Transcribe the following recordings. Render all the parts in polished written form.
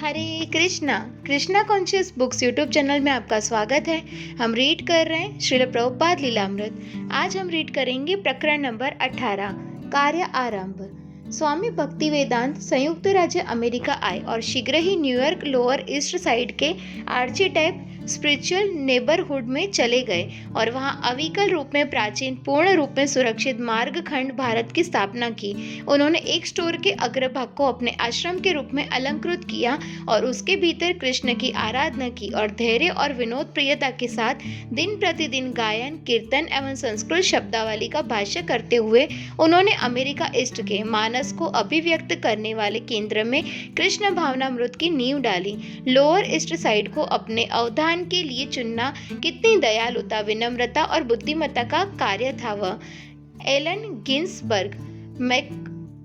हरे Krishna Krishna Conscious Books YouTube channel में आपका स्वागत है। हम रीड कर रहे हैं श्रील प्रभुपाद लीलामृत। आज हम रीड करेंगे प्रकरण नंबर 18 कार्य आरंभ। स्वामी भक्ति वेदांत संयुक्त राज्य अमेरिका आए और शीघ्र ही न्यूयॉर्क लोअर ईस्ट साइड के आर्चीटाइप स्पिरिचुअल नेबरहुड में चले गए और वहां अविकल रूप में प्राचीन पूर्ण रूप में सुरक्षित मार्ग खंड भारत की स्थापना की। उन्होंने एक स्टोर के अग्रभाग को अपने आश्रम के रूप में अलंकृत किया और उसके भीतर कृष्ण की आराधना की और धैर्य और विनोद प्रियता के साथ दिन प्रतिदिन गायन कीर्तन एवं संस्कृत शब्दावली का भाष्य करते हुए उन्होंने अमेरिका ईस्ट के मानस को अभिव्यक्त करने वाले केंद्र में कृष्ण भावनामृत की नींव डाली। लोअर ईस्ट साइड को अपने अवधान के लिए चुनना कितनी दयालुता, विनम्रता और बुद्धिमत्ता का कार्य था। वह Allen Ginsberg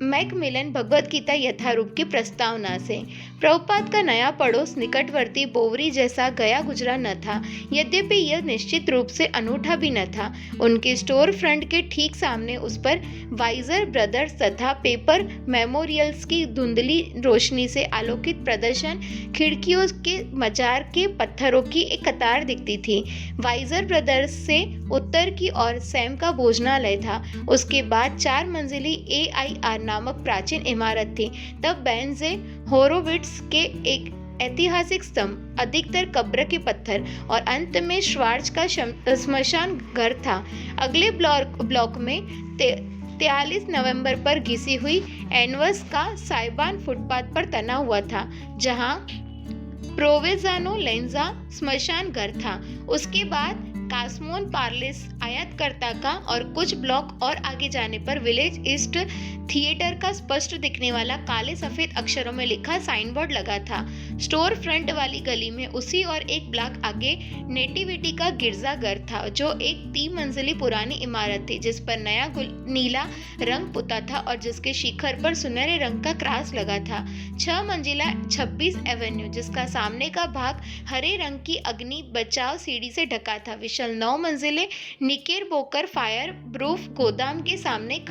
Macmillan Bhagavad Gita Yatharup की प्रस्तावना से। प्रभुपाद का नया पड़ोस निकटवर्ती बोवरी जैसा गया गुजरा न था, यद्यपि यह निश्चित रूप से अनूठा भी न था। उनके स्टोर फ्रंट के ठीक सामने उस पर वाइजर ब्रदर्स तथा पेपर मेमोरियल्स की धुंधली रोशनी से आलोकित प्रदर्शन खिड़कियों के मजार के पत्थरों की एक कतार दिखती थी। वाइजर ब्रदर्स से उत्तर की ओर सैम का भोजनालय था। उसके बाद 4 मंजिली AIR नामक प्राचीन इमारत थी। तब बेंजे होरोविट्स के एक ऐतिहासिक स्तंभ, अधिकतर कब्र के पत्थर और अंत में श्वार्च का स्मशान घर था। अगले ब्लॉक में 43 नवंबर पर घिसी हुई एनवस का साइबान फुटपाथ पर तना हुआ था, जहां प्रोवेजानो लेंजा स्मशान घर था। उसके बाद कास्मोन पार्लेस आयातकर्ता का और कुछ ब्लॉक और आगे जाने पर विलेज ईस्ट थिएटर का स्पष्ट दिखने वाला काले सफेद अक्षरों में लिखा साइन बोर्ड लगा था। स्टोर फ्रंट वाली गली में उसी और एक ब्लॉक आगे नेटिविटी का गिरजाघर था, जो एक 3 मंजिली पुरानी इमारत थी जिस पर नया नीला रंग पुता था और जिसके शिखर पर सुनहरे रंग का क्रॉस लगा था। 6 मंजिला 26 एवेन्यू, जिसका सामने का भाग हरे रंग की अग्नि बचाव सीढ़ी से ढका था, 9 मंजिले निकेरबोकर फायर प्रूफ गोदाम के सामने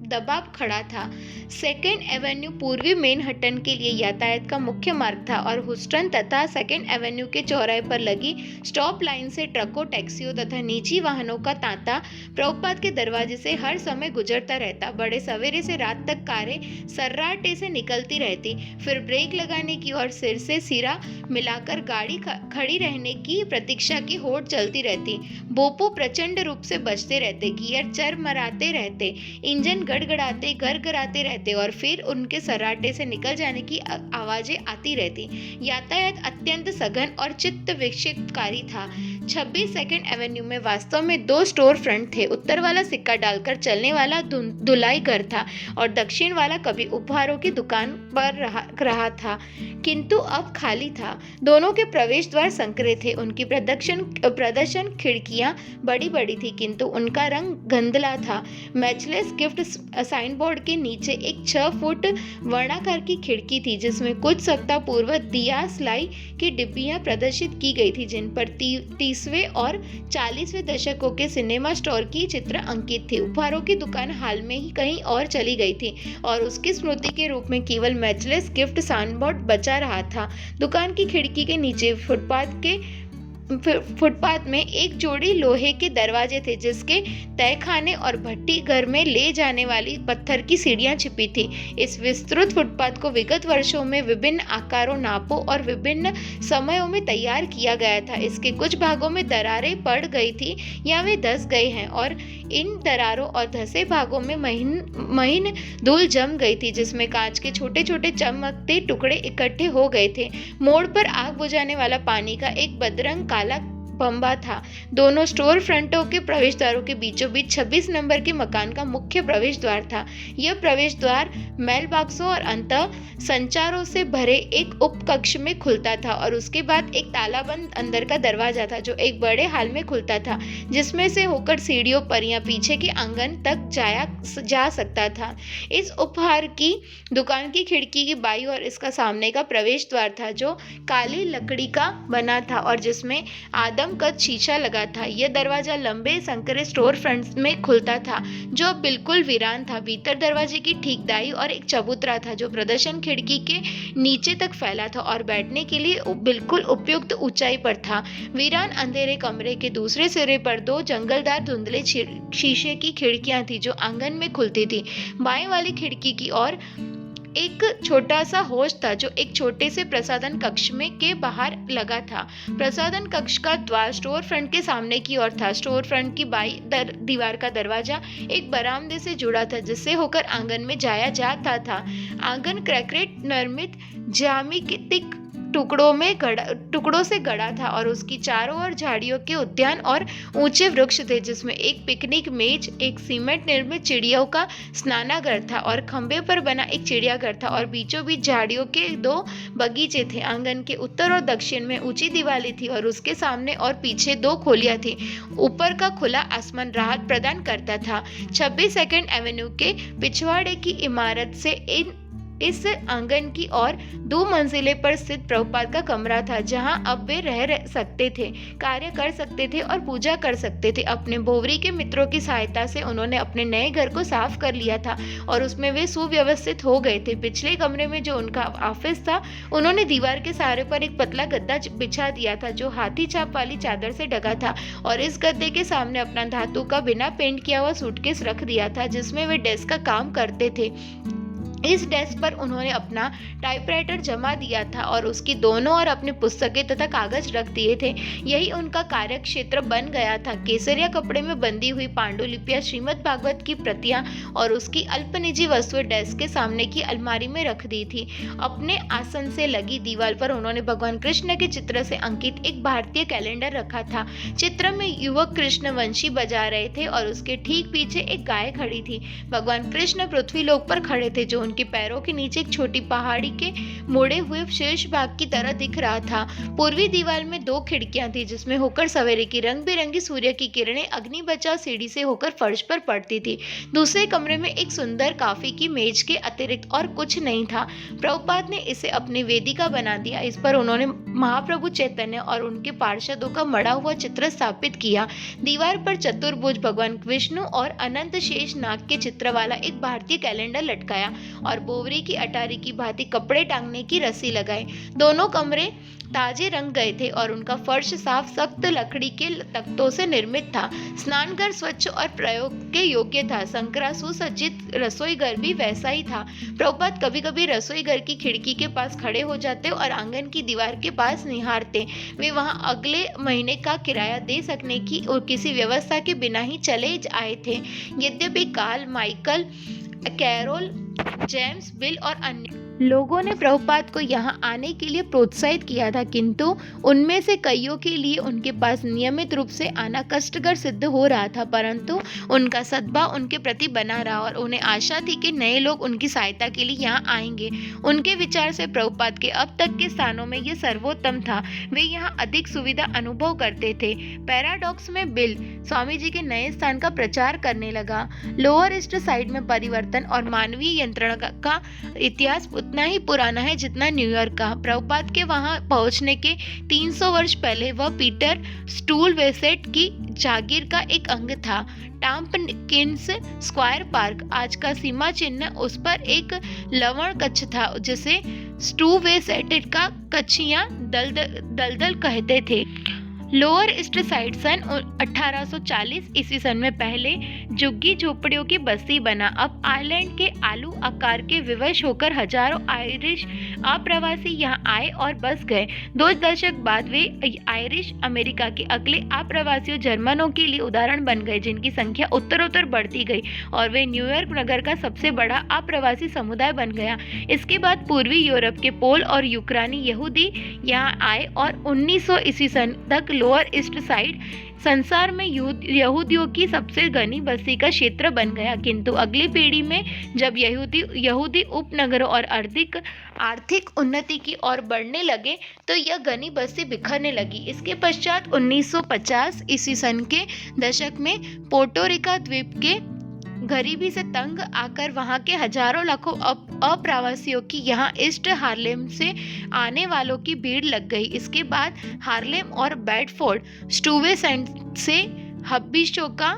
दबाव खड़ा था। 2nd एवेन्यू पूर्वी मैनहट्टन के लिए यातायात का मुख्य मार्ग था और हुस्टन तथा 2nd एवेन्यू के चौराहे पर लगी स्टॉप लाइन से ट्रकों, टैक्सियों तथा निजी वाहनों का तांता प्रभुपाद के दरवाजे से हर समय गुजरता रहता। बड़े सवेरे से रात तक कारें सर्राटे से निकलती रहती, फिर ब्रेक लगाने की और सिर से सिरा मिलाकर गाड़ी खड़ी रहने की प्रतीक्षा की होड़ चलती रहती। बोपो प्रचंड रूप से बजते रहते, गियर चरमराते रहते, इंजन गड़गड़ाते गरगराते रहते और फिर उनके सराटे से निकल जाने की आवाजें आती रहती। यातायात अत्यंत सघन और चित्त विक्षिप्तकारी था। 26 2nd एवेन्यू में वास्तव में 2 स्टोर फ्रंट थे। उत्तर वाला सिक्का डालकर चलने वाला धुलाई घर था और दक्षिण वाला कभी उपहारों की दुकान पर रहा था, किंतु अब खाली था। दोनों के प्रवेश द्वार संकरे थे। उनकी प्रदर्शन खिड़कियां बड़ी बड़ी थी, किंतु उनका रंग गंधला था। मैचलेस गिफ्ट साइन बोर्ड के नीचे एक 6 फुट वर्णाकार की खिड़की थी, जिसमें कुछ सप्ताह पूर्व दिया स्लाई की डिब्बियां प्रदर्शित की गई थी, जिन पर 30वें और 40वें दशकों के सिनेमा स्टोर की चित्र अंकित थे। उपहारों की दुकान हाल में ही कहीं और चली गई थी और उसकी स्मृति के रूप में केवल मैचलेस गिफ्ट साइन बोर्ड बचा रहा था। दुकान की खिड़की के नीचे फुटपाथ में एक जोड़ी लोहे के दरवाजे थे, जिसके तहखाने और भट्टी घर में ले जाने वाली पत्थर की सीढ़ियां छिपी थी। इस विस्तृत फुटपाथ को विगत वर्षों में विभिन्न आकारों, नापों और विभिन्न समयों में तैयार किया गया था। इसके कुछ भागों में दरारें पड़ गई थी या वे धंस गए हैं और इन दरारों और धंसे भागों में महीन धूल जम गई थी, जिसमें कांच के छोटे छोटे चमकते टुकड़े इकट्ठे हो गए थे। मोड़ पर आग बुझाने वाला पानी का एक बदरंग काला बम्बा था। दोनों स्टोर फ्रंटों के प्रवेश द्वारों के बीचों बीच 26 नंबर के मकान का मुख्य प्रवेश द्वार था। यह प्रवेश द्वार मेल बॉक्सों और अंतः संचारों से भरे एक उपकक्ष में खुलता था और उसके बाद एक तालाबंद अंदर का दरवाजा था, जो एक बड़े हॉल में खुलता था, जिसमें से होकर सीढ़ियों पर या पीछे के आंगन तक जा सकता था। इस उपहार की दुकान की खिड़की की बाईं ओर इसका सामने का प्रवेश द्वार था, जो काली लकड़ी का बना था और जिसमें आदम कदम कद शीशा लगा था। यह दरवाजा लंबे संकरे स्टोर फ्रंट में खुलता था जो अब बिल्कुल वीरान था। भीतर दरवाजे की ठीक दाई और एक चबूतरा था जो प्रदर्शन खिड़की के नीचे तक फैला था और बैठने के लिए बिल्कुल उपयुक्त ऊंचाई पर था। वीरान अंधेरे कमरे के दूसरे सिरे पर दो जंगलदार धुंधले शीशे की खिड़कियां थी जो आंगन में खुलती थी। बाएं वाली खिड़की की ओर एक छोटा सा हौज था जो एक छोटे से प्रसाधन कक्ष में के बाहर लगा था। प्रसाधन कक्ष का द्वार स्टोर फ्रंट के सामने की ओर था। स्टोर फ्रंट की बाई दीवार का दरवाजा एक बरामदे से जुड़ा था जिससे होकर आंगन में जाया जाता था। आंगन कंक्रीट निर्मित ज्यामितिक टुकड़ों से गढ़ा था और उसकी चारों ओर झाड़ियों के उद्यान और ऊंचे वृक्ष थे जिसमें एक पिकनिक मेज, एक सीमेंट निर्मित चिड़ियों का स्नानागार था और खंबे पर बना एक चिड़ियाघर था और बीचों बीच झाड़ियों के दो बगीचे थे। आंगन के उत्तर और दक्षिण में ऊंची दीवारें थी और उसके सामने और पीछे दो खोलियां थी। ऊपर का खुला आसमान राहत प्रदान करता था। 26 सेकंड एवेन्यू के पिछवाड़े की इमारत से इस आंगन की ओर 2 मंजिले पर स्थित प्रभुपाद का कमरा था जहां अब वे रह सकते थे, कार्य कर सकते थे और पूजा कर सकते थे। अपने बोवरी के मित्रों की सहायता से उन्होंने अपने नए घर को साफ कर लिया था और उसमें वे सुव्यवस्थित हो गए थे। पिछले कमरे में जो उनका ऑफिस था उन्होंने दीवार के सहारे पर एक पतला गद्दा बिछा दिया था जो हाथी छाप वाली चादर से ढका था और इस गद्दे के सामने अपना धातु का बिना पेंट किया हुआ सूटकेस रख दिया था जिसमें वे डेस्क का काम करते थे। इस डेस्क पर उन्होंने अपना टाइपराइटर जमा दिया था और उसकी दोनों ओर अपनी पुस्तकें तथा कागज रख दिए थे। यही उनका कार्य क्षेत्र बन गया था। केसरिया कपड़े में बंधी हुई पांडुलिपियां, श्रीमद् भागवत की प्रतियां और उसकी अल्प निजी वस्तुएं डेस्क के सामने की अलमारी में रख दी थी। अपने आसन से लगी दीवार पर उन्होंने भगवान कृष्ण के चित्र से अंकित एक भारतीय कैलेंडर रखा था। चित्र में युवक कृष्ण वंशी बजा रहे थे और उसके ठीक पीछे एक गाय खड़ी थी। भगवान कृष्ण पृथ्वी लोक पर खड़े थे जो उनके पैरों के नीचे एक छोटी पहाड़ी के मुड़े हुए शीर्ष भाग की तरह दिख रहा था। पूर्वी दीवार में 2 खिड़कियां थी जिसमें होकर सवेरे की रंग बिरंगी सूर्य की किरणें अग्नि बचाव सीढ़ी से होकर फर्श पर पड़ती थी। दूसरे कमरे में एक सुंदर काफी की मेज के अतिरिक्त और कुछ नहीं था। प्रभुपाद ने इसे अपनी वेदिका बना दिया। इस पर उन्होंने महाप्रभु चैतन्य और उनके पार्षदों का मड़ा हुआ चित्र स्थापित किया। दीवार पर चतुर्भुज भगवान विष्णु और अनंत शेष नाग के चित्र वाला एक भारतीय कैलेंडर लटकाया और बोवरी की अटारी की भांति कपड़े टांगने की रस्सी लगाई। दोनों कमरे ताजे रंग गए थे और उनका फर्श साफ सख्त लकड़ी के तख्तों से निर्मित था। स्नानघर स्वच्छ और प्रयोग के योग्य था। संकरा सुसज्जित रसोई घर भी वैसा ही था। प्रभुपाद कभी कभी रसोई घर की खिड़की के पास खड़े हो जाते और आंगन की दीवार के पास निहारते। वे वहां अगले महीने का किराया दे सकने की और किसी व्यवस्था के बिना ही चले आए थे। यद्यपि Carl, Michael, Carol, James, Bill और अन्य लोगों ने प्रभुपाद को यहाँ आने के लिए प्रोत्साहित किया था किंतु उनमें से कईयों के लिए उनके पास नियमित रूप से आना कष्टकर सिद्ध हो रहा था, परंतु उनका सद्भाव उनके प्रति बना रहा और उन्हें आशा थी कि नए लोग उनकी सहायता के लिए यहाँ आएंगे। उनके विचार से प्रभुपाद के अब तक के स्थानों में यह सर्वोत्तम था। वे यहाँ अधिक सुविधा अनुभव करते थे। पैराडॉक्स में बिल स्वामी जी के नए स्थान का प्रचार करने लगा। लोअर ईस्ट साइड में परिवर्तन और मानवीय यंत्रणा का इतिहास उतना ही पुराना है जितना न्यूयॉर्क का। प्रभुपाद के वहां पहुंचने के 300 वर्ष पहले वह पीटर स्टूलवेसेट की जागीर का एक अंग था। टॉम्पकिंस स्क्वायर पार्क आज का सीमा चिन्ह, उस पर एक लवण कच्छ था जिसे स्टूवेसेट का कच्छियां दलदल कहते थे। लोअर ईस्ट साइड सन 1840 ईस्वी सन में पहले झुग्गी झोपड़ियों की बस्ती बना। अब आइलैंड के आलू आकार के विवश होकर हजारों आयरिश अप्रवासी यहाँ आए और बस गए। 2 दशक बाद वे आयरिश अमेरिका के अगले अप्रवासियों जर्मनों के लिए उदाहरण बन गए जिनकी संख्या उत्तरोत्तर बढ़ती गई और वे न्यूयॉर्क नगर का सबसे बड़ा अप्रवासी समुदाय बन गया। इसके बाद पूर्वी यूरोप के पोल और यूक्रानी यहूदी यहाँ आए और 1900 ईस्वी सन तक लोअर ईस्ट साइड संसार में यहूदियों की सबसे घनी बस्ती का क्षेत्र बन गया। किंतु अगली पीढ़ी में जब यहूदी उपनगरों और आर्थिक उन्नति की ओर बढ़ने लगे तो यह घनी बस्ती बिखरने लगी। इसके पश्चात 1950 ईस्वी सन के दशक में पोर्टोरिका द्वीप के गरीबी से तंग आकर वहां के हजारों लाखों अप्रवासियों की यहां ईस्ट हार्लेम से आने वालों की भीड़ लग गई। इसके बाद हार्लेम और बेडफोर्ड स्टुवेसेंट से हब्बिशों का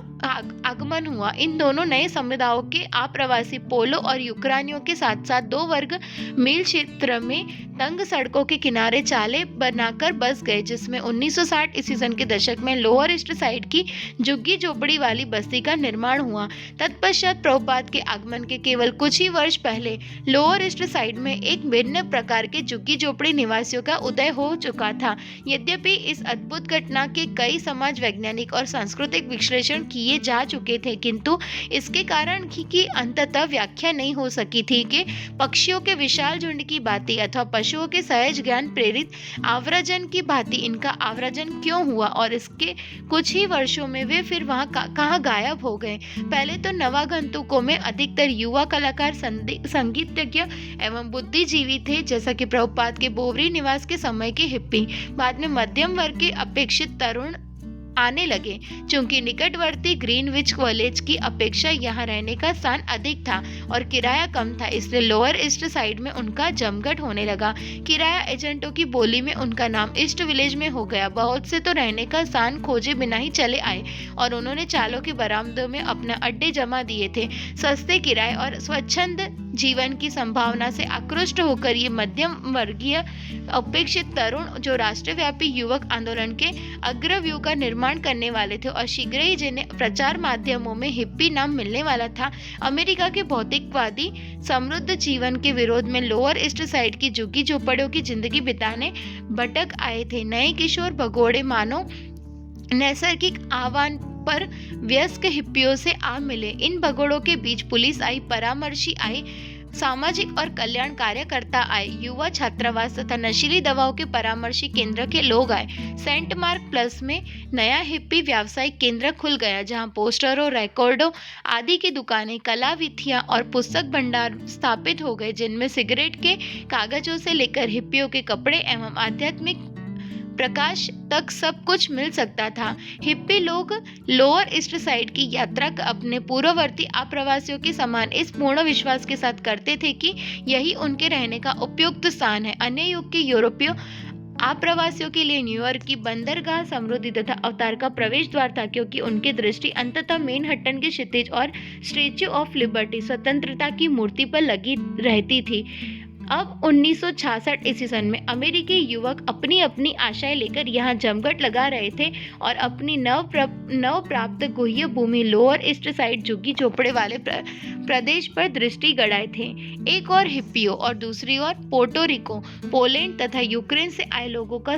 आगमन हुआ। इन दोनों नए समुदायों के आप्रवासी पोलो और यूक्रानियों के साथ साथ 2 वर्ग मील क्षेत्र में तंग सड़कों के किनारे चालें बनाकर बस गए, जिसमें 1960 ईस्वी सन के दशक में लोअर ईस्ट साइड की झुग्गी झोपड़ी वाली बस्ती का निर्माण हुआ। तत्पश्चात प्रभुपाद के आगमन के केवल कुछ ही वर्ष पहले लोअर ईस्ट साइड में एक भिन्न प्रकार के झुग्गी झोपड़ी निवासियों का उदय हो चुका था। यद्यपि इस अद्भुत घटना के कई समाज वैज्ञानिक और सांस्कृतिक विश्लेषण किए जा चुके थे, किंतु इसके कारण की अंततः व्याख्या नहीं हो सकी थी कि पक्षियों के विशाल झुंड की भांति अथवा पशुओं के सहज ज्ञान प्रेरित आव्रजन की भांति इनका आव्रजन क्यों हुआ और इसके कुछ ही वर्षों में वे फिर वहां कहाँ गायब हो गए। पहले तो नवागंतुकों में अधिकतर युवा कलाकार, संगीतज्ञ एवं बुद्धिजीवी थे, जैसा कि प्रभुपाद के बोवरी निवास के समय के हिप्पी। बाद में मध्यम वर्ग के अपेक्षित तरुण आने लगे। चूंकि निकटवर्ती ग्रीनविच कॉलेज की अपेक्षा यहाँ रहने का स्थान अधिक था और किराया कम था, इसलिए लोअर ईस्ट साइड में उनका जमघट होने लगा। किराया एजेंटों की बोली में उनका नाम ईस्ट विलेज में हो गया। बहुत से तो रहने का स्थान खोजे बिना ही चले आए और उन्होंने चालों के बरामदों में अपने अड्डे जमा दिए थे। सस्ते किराए और स्वच्छंद जीवन की संभावना से आकृष्ट होकर ये मध्यम वर्गीय अपेक्षित तरुण, जो राष्ट्रव्यापी युवक आंदोलन के अग्रव्यूह का निर्माण करने वाले थे और शीघ्र ही जिन्हें प्रचार माध्यमों में हिप्पी नाम मिलने वाला था, अमेरिका के भौतिकवादी समृद्ध जीवन के विरोध में लोअर ईस्ट साइड की झुग्गी झोपड़ियों की जिंदगी बिताने भटक आए थे। नए किशोर भगोड़े मानो नैसर्गिक आह्वान पर व्यस्क हिप्पियों से आ मिले। इन भगोड़ों के बीच पुलिस आई, परामर्शी आई, सामाजिक और कल्याण कार्यकर्ता आए, युवा छात्रावास तथा नशीली दवाओं के परामर्शी केंद्र के लोग आए। सेंट मार्क प्लस में नया हिप्पी व्यावसायिक केंद्र खुल गया, जहां पोस्टरों, रिकॉर्डों आदि की दुकानें, कला विथियां और पुस्तक भंडार स्थापित हो गए, जिनमें सिगरेट के कागजों से लेकर हिप्पियों के कपड़े एवं आध्यात्मिक प्रकाश तक सब कुछ मिल सकता था। हिप्पी लोग लोअर ईस्ट साइड की यात्रा अपने पूर्ववर्ती आप्रवासियों के समान इस पूर्ण विश्वास के साथ करते थे कि यही उनके रहने का उपयुक्त स्थान है। अन्य युग के यूरोपीय आप्रवासियों के लिए न्यूयॉर्क की बंदरगाह समृद्धि तथा अवतार का प्रवेश द्वार था, क्योंकि उनकी दृष्टि अंततः मैनहट्टन के क्षितिज और स्टैच्यू ऑफ लिबर्टी, स्वतंत्रता की मूर्ति पर लगी रहती थी। अब 1966 ईस्वी सन में अमेरिकी युवक अपनी अपनी आशाएं लेकर यहाँ जमघट लगा रहे थे और अपनी नव प्राप्त गुह्य भूमि लोअर ईस्ट साइड झुग्गी झोपड़े वाले प्रदेश पर दृष्टि गड़ाए थे। एक और हिप्पियों और दूसरी ओर पोर्टोरिको, पोलैंड तथा यूक्रेन से आए लोगों का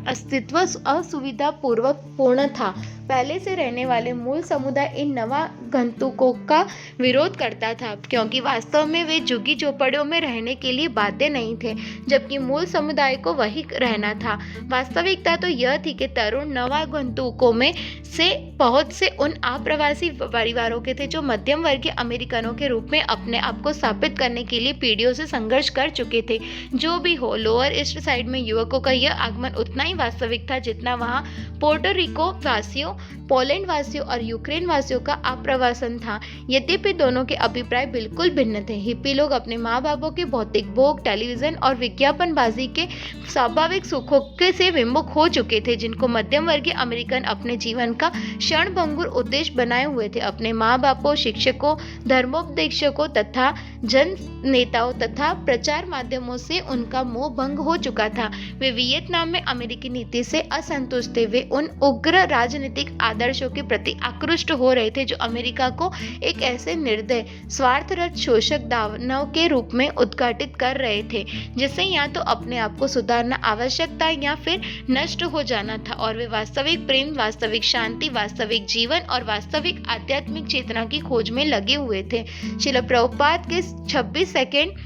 अस्तित्व असुविधा पूर्वक पूर्ण था। पहले से रहने वाले मूल समुदाय इन नवागंतुकों का विरोध करता था, क्योंकि वास्तव में वे झुग्गी झोपड़ियों में रहने के लिए बाध्य नहीं थे, जबकि मूल समुदाय को वही रहना था। वास्तविकता तो यह थी कि तरुण नवागंतुकों में से बहुत से उन आप्रवासी परिवारों के थे जो मध्यम वर्गीय अमेरिकनों के रूप में अपने आप को स्थापित करने के लिए पीढ़ियों से संघर्ष कर चुके थे। जो भी हो, लोअर ईस्ट साइड में युवकों का यह आगमन उतना ही वास्तविक था जितना वहां पोर्टोरिको वासियों, पोलैंड वासियों और यूक्रेन वासियों का आप्रवासन था। यद्यपि दोनों के अभिप्राय बिल्कुल भिन्न थे। हिप्पी लोग अपने माँ बापों के भौतिक भोग, टेलीविजन और विज्ञापनबाजी के स्वाभाविक सुखों से विमुख हो चुके थे, जिनको मध्यम वर्गीय अमेरिकन अपने जीवन का क्षणभंगुर उद्देश्य बनाए हुए थे। अपने माँ बापों, शिक्षकों, धर्मोपदेशकों तथा जन नेताओं तथा प्रचार माध्यमों से उनका मोह भंग हो चुका था। वे वियतनाम में अमेरिकी नीति से असंतुष्ट थे। वे उन उग्र राजनीतिक आदर्शों के प्रति आकृष्ट हो रहे थे जो अमेरिका को एक ऐसे निर्दय, स्वार्थरत शोषक दानव के रूप में उद्घाटित कर रहे थे, जिससे या तो अपने आप को सुधारना आवश्यक था या फिर नष्ट हो जाना था। और वे वास्तविक प्रेम, वास्तविक शांति, वास्तविक जीवन और वास्तविक आध्यात्मिक चेतना की खोज में लगे हुए थे। श्रील प्रभुपाद के 26 सेकेंड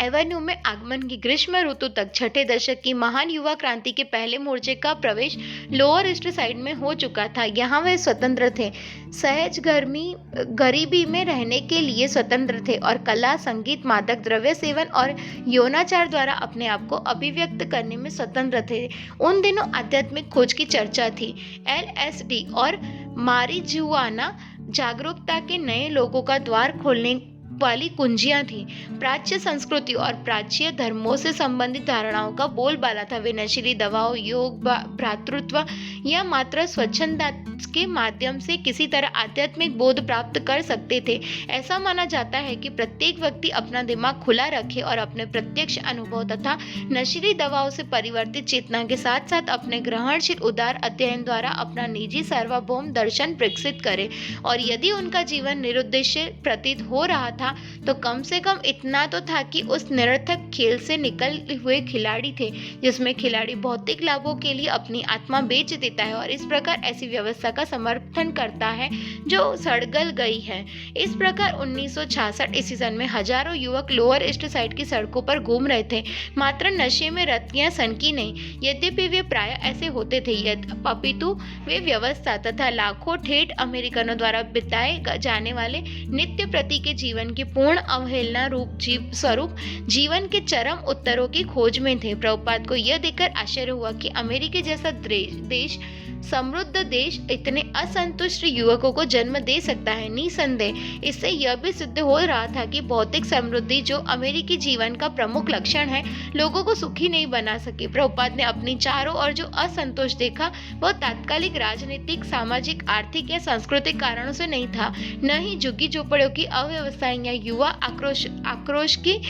एवेन्यू में आगमन की ग्रीष्म ऋतु तक छठे दशक की महान युवा क्रांति के पहले मोर्चे का प्रवेश लोअर ईस्ट साइड में हो चुका था। यहाँ वे स्वतंत्र थे, सहज गरीबी में रहने के लिए स्वतंत्र थे और कला, संगीत, मादक द्रव्य सेवन और यौनाचार द्वारा अपने आप को अभिव्यक्त करने में स्वतंत्र थे। उन दिनों आध्यात्मिक खोज की चर्चा थी। LSD और मारिजुआना जागरूकता के नए लोगों का द्वार खोलने वाली कुंजियां थी। प्राच्य संस्कृति और प्राच्य धर्मों से संबंधित धारणाओं का बोलबाला था। वे नशीली दवाओं, योग, भ्रातृत्व या मात्र स्वच्छंदता के माध्यम से किसी तरह आध्यात्मिक बोध प्राप्त कर सकते थे। ऐसा माना जाता है कि प्रत्येक व्यक्ति अपना दिमाग खुला रखे और अपने प्रत्यक्ष अनुभव तथा नशीली दवाओं से परिवर्तित चेतना के साथ साथ अपने ग्रहणशील उदार अध्ययन द्वारा अपना निजी सार्वभौम दर्शन विकसित करे। और यदि उनका जीवन निरुद्देश्य प्रतीत हो रहा था तो कम से कम इतना तो था कि उस निरर्थक खेल से निकल हुए खिलाड़ी थे, जिसमें खिलाड़ी भौतिक लाभों के लिए अपनी आत्मा बेच देता है और इस प्रकार ऐसी व्यवस्था का समर्थन करता है जो सड़गल गई है। इस प्रकार 1966 ईस्वी सन में हजारों युवक लोअर ईस्ट साइड की सड़कों पर घूम रहे थे, मात्र नशे में रत या सनकी नहीं। यद्यपि वे प्राय ऐसे होते थे, अपितु वे व्यवस्था तथा लाखों ठेठ अमेरिकनों द्वारा बिताए जाने वाले नित्य प्रति के जीवन की पूर्ण अवहेलना स्वरूप जीवन के चरम उत्तरों की खोज में थे। प्रभुपाद को यह देखकर आश्चर्य हुआ कि अमेरिका जैसा देश, समृद्ध देश, इतने असंतुष्ट युवकों को जन्म दे सकता है। निसंदेह इससे यह भी सिद्ध हो रहा था कि भौतिक समृद्धि, जो अमेरिकी जीवन का प्रमुख लक्षण है, लोगों को सुखी नहीं बना सकी। प्रभुपाद ने अपनी चारों ओर जो असंतोष देखा वह तात्कालिक राजनीतिक, सामाजिक, आर्थिक या सांस्कृतिक कारणों से नहीं था, न ही झुग्गी झोपड़ियों की अव्यवस्थाएं या युवा आक्रोश की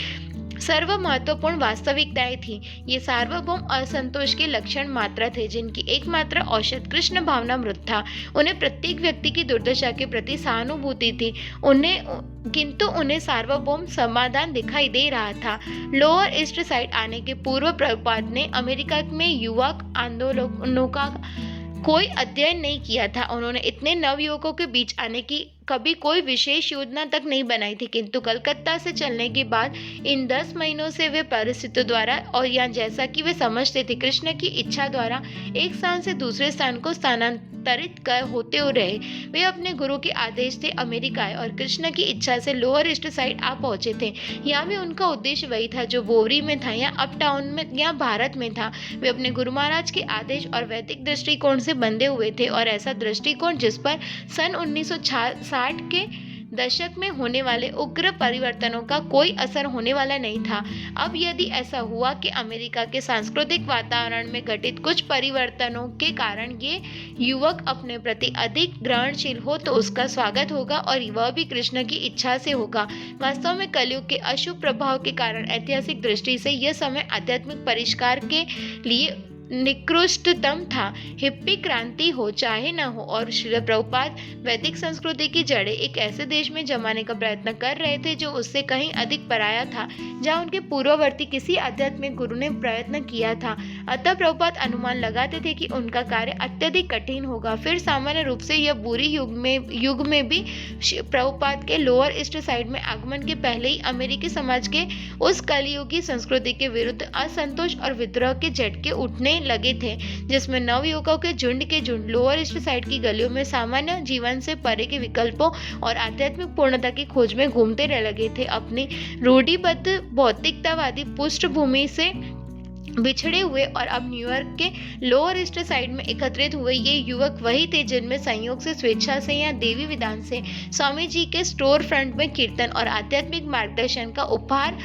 सर्व महत्वपूर्ण वास्तविकताएं थी। ये सार्वभौम असंतोष के लक्षण मात्र थे, जिनकी एकमात्र औषध कृष्ण भावनामृत था। उन्हें प्रत्येक व्यक्ति की दुर्दशा के प्रति सहानुभूति थी, किंतु उन्हें सार्वभौम समाधान दिखाई दे रहा था। लोअर ईस्ट साइड आने के पूर्व प्रभुपाद ने अमेरिका में युवा आंदोलनों का कोई अध्ययन नहीं किया था। उन्होंने इतने नवयुवकों के बीच आने की कभी कोई विशेष योजना तक नहीं बनाई थी, किंतु कलकत्ता से चलने के बाद इन 10 महीनों से वे परिस्थितियों द्वारा और या जैसा कि वे समझते थे कृष्ण की इच्छा द्वारा एक स्थान से दूसरे स्थान को स्थानांतरित कर होते हुए रहे। वे अपने गुरु के आदेश से अमेरिका आए और कृष्ण की इच्छा से लोअर ईस्ट साइड आ पहुंचे थे। यहाँ भी उनका उद्देश्य वही था जो बोवरी में था या अपटाउन में या भारत में था। वे अपने गुरु महाराज के आदेश और वैदिक दृष्टिकोण से बंधे हुए थे और ऐसा दृष्टिकोण जिस पर सन 1960 के दशक में होने वाले उग्र परिवर्तनों का कोई असर होने वाला नहीं था। अब यदि ऐसा हुआ कि अमेरिका के सांस्कृतिक वातावरण में घटित कुछ परिवर्तनों के कारण ये युवक अपने प्रति अधिक ग्रहणशील हो तो उसका स्वागत होगा और वह भी कृष्ण की इच्छा से होगा। वास्तव में कलयुग के अशुभ प्रभाव के कारण ऐतिहासिक दृष्टि से यह समय आध्यात्मिक परिष्कार के लिए निकृष्टतम था। हिप्पी क्रांति हो चाहे न हो और श्रील प्रभुपाद वैदिक संस्कृति की जड़ें एक ऐसे देश में जमाने का प्रयत्न कर रहे थे जो उससे कहीं अधिक पराया था, जहां उनके पूर्ववर्ती किसी आध्यात्मिक गुरु ने प्रयत्न किया था। अतः प्रभुपाद अनुमान लगाते थे कि उनका कार्य अत्यधिक कठिन होगा। फिर सामान्य रूप से यह बुरी युग में भी प्रभुपाद के लोअर ईस्ट साइड में आगमन के पहले ही अमेरिकी समाज के उस कलयुगी संस्कृति के विरुद्ध असंतोष और विद्रोह के झटके उठने लगे थे, जिसमें नवयुवकों के झुंड लोअर ईस्ट साइड की गलियों में सामान्य जीवन से परे के विकल्पों और आध्यात्मिक पूर्णता की खोज में घूमते रह लगे थे। अपनी रूढ़िबद्ध भौतिकतावादी पृष्ठभूमि से बिछड़े हुए और अब न्यूयॉर्क के लोअर ईस्ट साइड में एकत्रित हुए ये युवक वही थे जिनमें संयोग से, स्वेच्छा से या देवी विधान से स्वामी जी के स्टोर फ्रंट में कीर्तन और आध्यात्मिक मार्गदर्शन का उपहार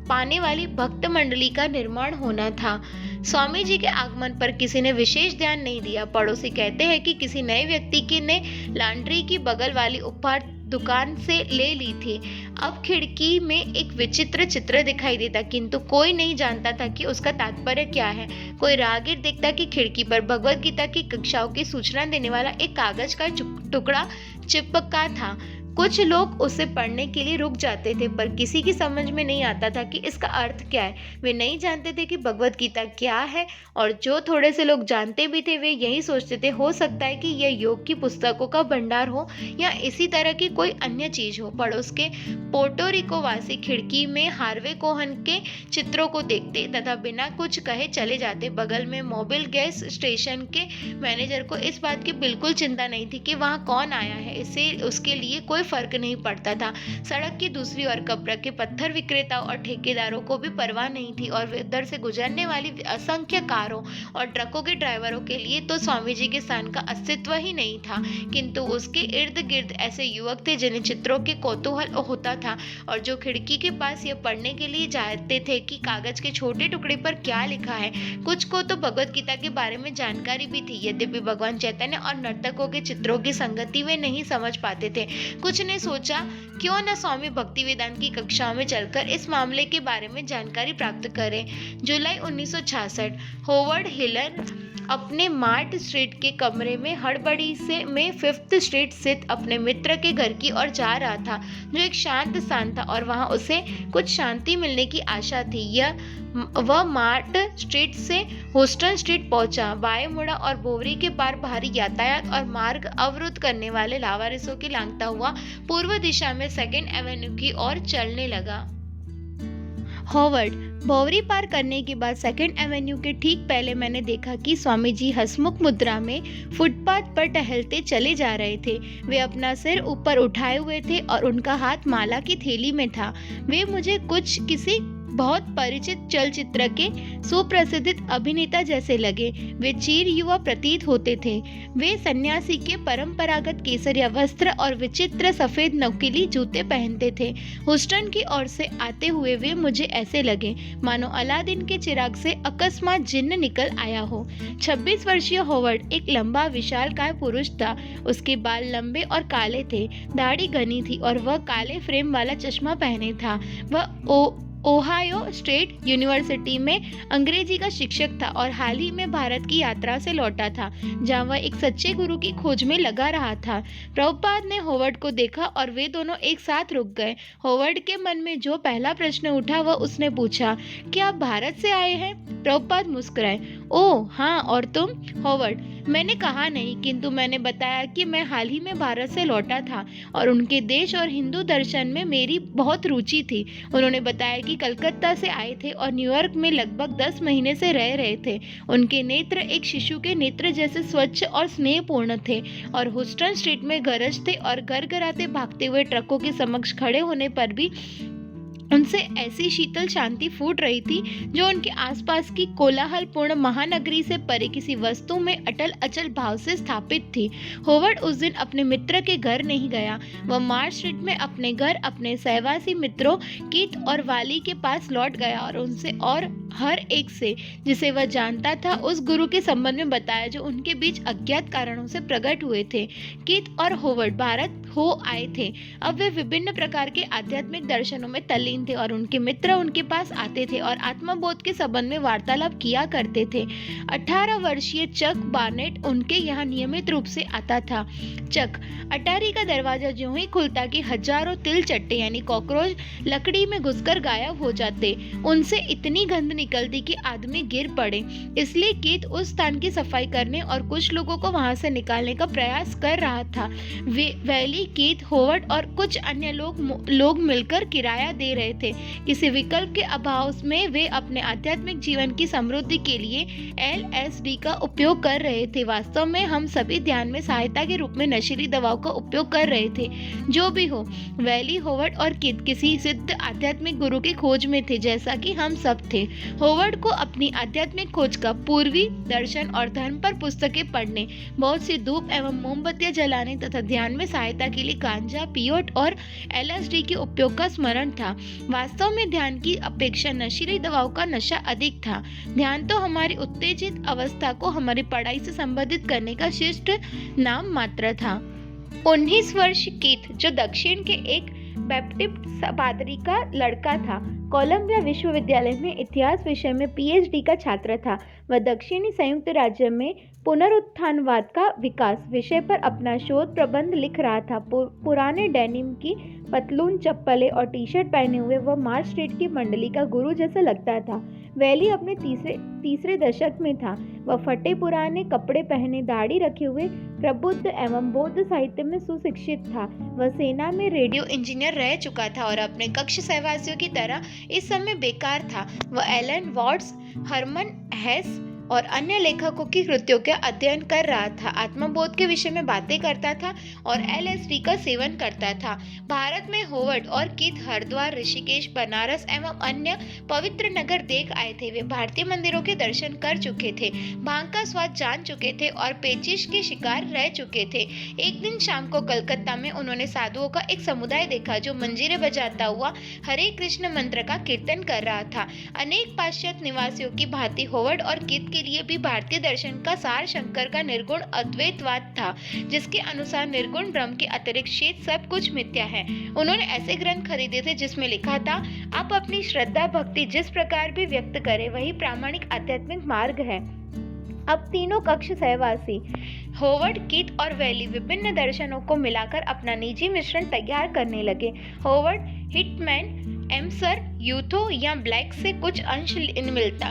पाने वाली भक्त मंडली का निर्माण होना था। स्वामी जी के आगमन पर किसी ने विशेष ध्यान नहीं दिया। पड़ोसी कहते हैं कि किसी नए व्यक्ति ने लॉन्ड्री की बगल वाली उपहार दुकान से ले ली थी। अब खिड़की में एक विचित्र चित्र दिखाई देता, किंतु कोई नहीं जानता था कि उसका तात्पर्य क्या है। कोई राहगीर देखता कि खिड़की पर भगवद गीता की कक्षाओं की सूचना देने वाला एक कागज का टुकड़ा चिपका था। कुछ लोग उसे पढ़ने के लिए रुक जाते थे, पर किसी की समझ में नहीं आता था कि इसका अर्थ क्या है। वे नहीं जानते थे कि भगवद गीता क्या है, और जो थोड़े से लोग जानते भी थे वे यही सोचते थे हो सकता है कि यह योग की पुस्तकों का भंडार हो या इसी तरह की कोई अन्य चीज हो। पड़ोस के पोर्टोरिको वासी खिड़की में हार्वे कोहन के चित्रों को देखते तथा बिना कुछ कहे चले जाते। बगल में मोबिल गैस स्टेशन के मैनेजर को इस बात की बिल्कुल चिंता नहीं थी कि वहाँ कौन आया है, इससे उसके लिए कोई फर्क नहीं पड़ता था। सड़क की दूसरी ओर कब्र के पत्थर विक्रेताओं और ठेकेदारों को भी परवाह नहीं थी और वे उधर से गुजरने वाली असंख्य कारों और ट्रकों के ड्राइवरों के लिए तो स्वामी जी के स्थान का अस्तित्व ही नहीं था। किंतु उसके इर्द गिर्द ऐसे युवक थे जिन्हें चित्रों के कौतूहल होता था और जो खिड़की के पास यह पढ़ने के लिए जाते थे कि कागज के छोटे टुकड़े पर क्या लिखा है। कुछ को तो भगवत गीता के बारे में जानकारी भी थी, यद्यपि भगवान चैतन्य और नर्तकों के चित्रों की संगति वे नहीं समझ पाते थे। कुछ ने सोचा क्यों न स्वामी भक्ति वेदांत की कक्षाओं में चलकर इस मामले के बारे में जानकारी प्राप्त करें। जुलाई 1966 होवर्ड हिलन अपने मार्ट स्ट्रीट के कमरे में हड़बड़ी से में 5th स्ट्रीट स्थित अपने मित्र के घर की ओर जा रहा था, जो एक शांत स्थान था और वहां उसे कुछ शांति मिलने की आशा थी। वह मार्ट स्ट्रीट से होस्टन स्ट्रीट पहुंचा, बाएं मुड़ा और बोवरी के पार भारी यातायात और मार्ग अवरुद्ध करने वाले लावारिसों की लांघता हुआ पूर्व दिशा में 2nd एवेन्यू की ओर चलने लगा। हॉवर्ड, बोवरी पार करने के बाद 2nd एवेन्यू के ठीक पहले मैंने देखा कि स्वामी जी हंसमुख मुद्रा में फुटपाथ पर टहलते चले जा रहे थे। वे अपना सिर ऊपर उठाए हुए थे और उनका हाथ माला की थैली में था। वे मुझे किसी बहुत परिचित चलचित्र के सुप्रसिद्ध अभिनेता जैसे लगे। वे चीर युवा प्रतीत होते थे। वे सन्यासी के परंपरागत केसरिया वस्त्र और विचित्र सफेद नौकीली जूते पहनते थे। हुस्टन की ओर से आते हुए वे मुझे ऐसे लगे मानो अलादीन के चिराग से अकस्मात जिन्न निकल आया हो। 26 वर्षीय हॉवर्ड एक लंबा विशालकाय पुरुष था। उसके बाल लंबे और काले थे, दाढ़ी घनी थी और वह काले फ्रेम वाला चश्मा पहने था। वह ओहायो स्टेट यूनिवर्सिटी में अंग्रेजी का शिक्षक था और हाल ही में भारत की यात्रा से लौटा था, जहां वह एक सच्चे गुरु की खोज में लगा रहा था। प्रभुपाद ने हॉवर्ड को देखा और वे दोनों एक साथ रुक गए। हॉवर्ड के मन में जो पहला प्रश्न उठा वह उसने पूछा, क्या आप भारत से आए हैं? प्रभुपाद मुस्कुराए। ओह हाँ, और तुम? हॉवर्ड, मैंने कहा नहीं, किंतु मैंने बताया कि मैं हाल ही में भारत से लौटा था और उनके देश और हिंदू दर्शन में मेरी बहुत रुचि थी। उन्होंने बताया कि कलकत्ता से आए थे और न्यूयॉर्क में लगभग 10 महीने से रह रहे थे। उनके नेत्र एक शिशु के नेत्र जैसे स्वच्छ और स्नेहपूर्ण थे और हुस्टन स्ट्रीट में गरजते और गरगराते भागते हुए ट्रकों के समक्ष खड़े होने पर भी उनसे ऐसी शीतल शांति फूट रही थी जो उनके आसपास की कोलाहलपूर्ण महानगरी से परे किसी वस्तु में अटल अचल भाव से स्थापित थी। हॉवर्ड उस दिन अपने मित्र के घर नहीं गया। वह मार्च स्ट्रीट में अपने घर अपने सहवासी मित्रों कीथ और वाली के पास लौट गया और उनसे और हर एक से जिसे वह जानता था उस गुरु के संबंध में बताया जो उनके बीच अज्ञात कारणों से प्रकट हुए थे। कीथ और हॉवर्ड भारत हो आए थे। अब वे विभिन्न प्रकार के आध्यात्मिक दर्शनों में तल्लीन थे और उनके मित्र उनके पास आते थे और आत्मबोध के संबंध में वार्तालाप किया करते थे। 18 वर्षीय चक बार्नेट उनके यहाँ नियमित रूप से आता था। चक, अटारी का दरवाजा ज्यों ही खुलता कि हजारों तिल चट्टे यानी कॉकरोच लकड़ी में घुसकर गायब हो जाते। उनसे इतनी गंध निकलती कि आदमी गिर पड़े। इसलिए कीथ उस स्थान की सफाई करने और कुछ लोगों को वहां से निकालने का प्रयास कर रहा था। वैली, कीथ, हॉवर्ड और कुछ अन्य लोग मिलकर किराया दे रहे थे। किसी विकल्प के अभाव में वे अपने आध्यात्मिक जीवन की समृद्धि के लिए LSD का उपयोग कर रहे थे। वास्तव में हम सभी ध्यान में सहायता के रूप में नशीली दवाओं का उपयोग कर रहे थे। जो भी हो, वैली, हॉवर्ड और कीथ किसी सिद्ध आध्यात्मिक गुरु की खोज में थे, जैसा कि हम सब थे। हॉवर्ड को अपनी आध्यात्मिक खोज का पूर्वी दर्शन और धर्म पर पुस्तकें पढ़ने, बहुत सी धूप एवं मोमबत्तियां जलाने तथा ध्यान में सहायता के लिए गांजा, पियोट और LSD के उपयोग का स्मरण था। वास्तव में ध्यान की अपेक्षा नशीली दवाओं का नशा अधिक था। ध्यान तो हमारी उत्तेजित अवस्था को हमारी पढ़ाई से संबंधित करने का शिष्ट नाम मात्र था। 19 वर्ष कीथ, जो दक्षिण के एक बैप्टिस्ट पादरी का लड़का था, कोलंबिया विश्वविद्यालय में इतिहास विषय में PhD का छात्र था। वह दक्षिणी संयुक्त राज्य में पुनरुत्थानवाद का विकास विषय पर अपना शोध प्रबंध लिख रहा था। पुराने डेनिम की पतलून, चप्पलें और टी-शर्ट पहने हुए वह मार्च स्ट्रीट की मंडली का गुरु जैसा लगता था। वैली अपने तीसरे दशक में था। वह फटे पुराने कपड़े पहने, दाढ़ी रखे हुए, प्रबुद्ध एवं बौद्ध साहित्य में सुशिक्षित था। वह सेना में रेडियो इंजीनियर रह चुका था और अपने कक्ष सहवासियों की तरह इस समय बेकार था। वह एलन वॉट्स, हरमन हेस और अन्य लेखकों की कृतियों का अध्ययन कर रहा था, आत्मबोध के विषय में बातें करता था और एलएसडी का सेवन करता था। भारत में होवर्ड और कीथ हरिद्वार, ऋषिकेश, बनारस एवं अन्य पवित्र नगर देख आए थे। वे भारतीय मंदिरों के दर्शन कर चुके थे, भांग का स्वाद जान चुके थे और पेचिश के शिकार रह चुके थे। एक दिन शाम को कलकत्ता में उन्होंने साधुओं का एक समुदाय देखा जो मंजीरे बजाता हुआ हरे कृष्ण मंत्र का कीर्तन कर रहा था। अनेक पाश्चात्य निवासियों की भांति होवर्ड और कीथ के लिए भी भारतीय दर्शन का सार शंकर का निर्गुण अद्वैतवाद था, जिसके अनुसार निर्गुण ब्रह्म के अतिरिक्त शेष सब कुछ मिथ्या है। उन्होंने ऐसे ग्रंथ खरीदे थे जिसमें लिखा था, आप अपनी श्रद्धा भक्ति जिस प्रकार भी व्यक्त करें वही प्रामाणिक आध्यात्मिक मार्ग है। अब तीनों कक्ष सहवासी होवर्ड, कीथ और वैली विभिन्न दर्शनों को मिलाकर अपना निजी मिश्रण तैयार करने लगे। होवर्ड हिटमैन, एम्सर, यूथो या ब्लैक से कुछ अंश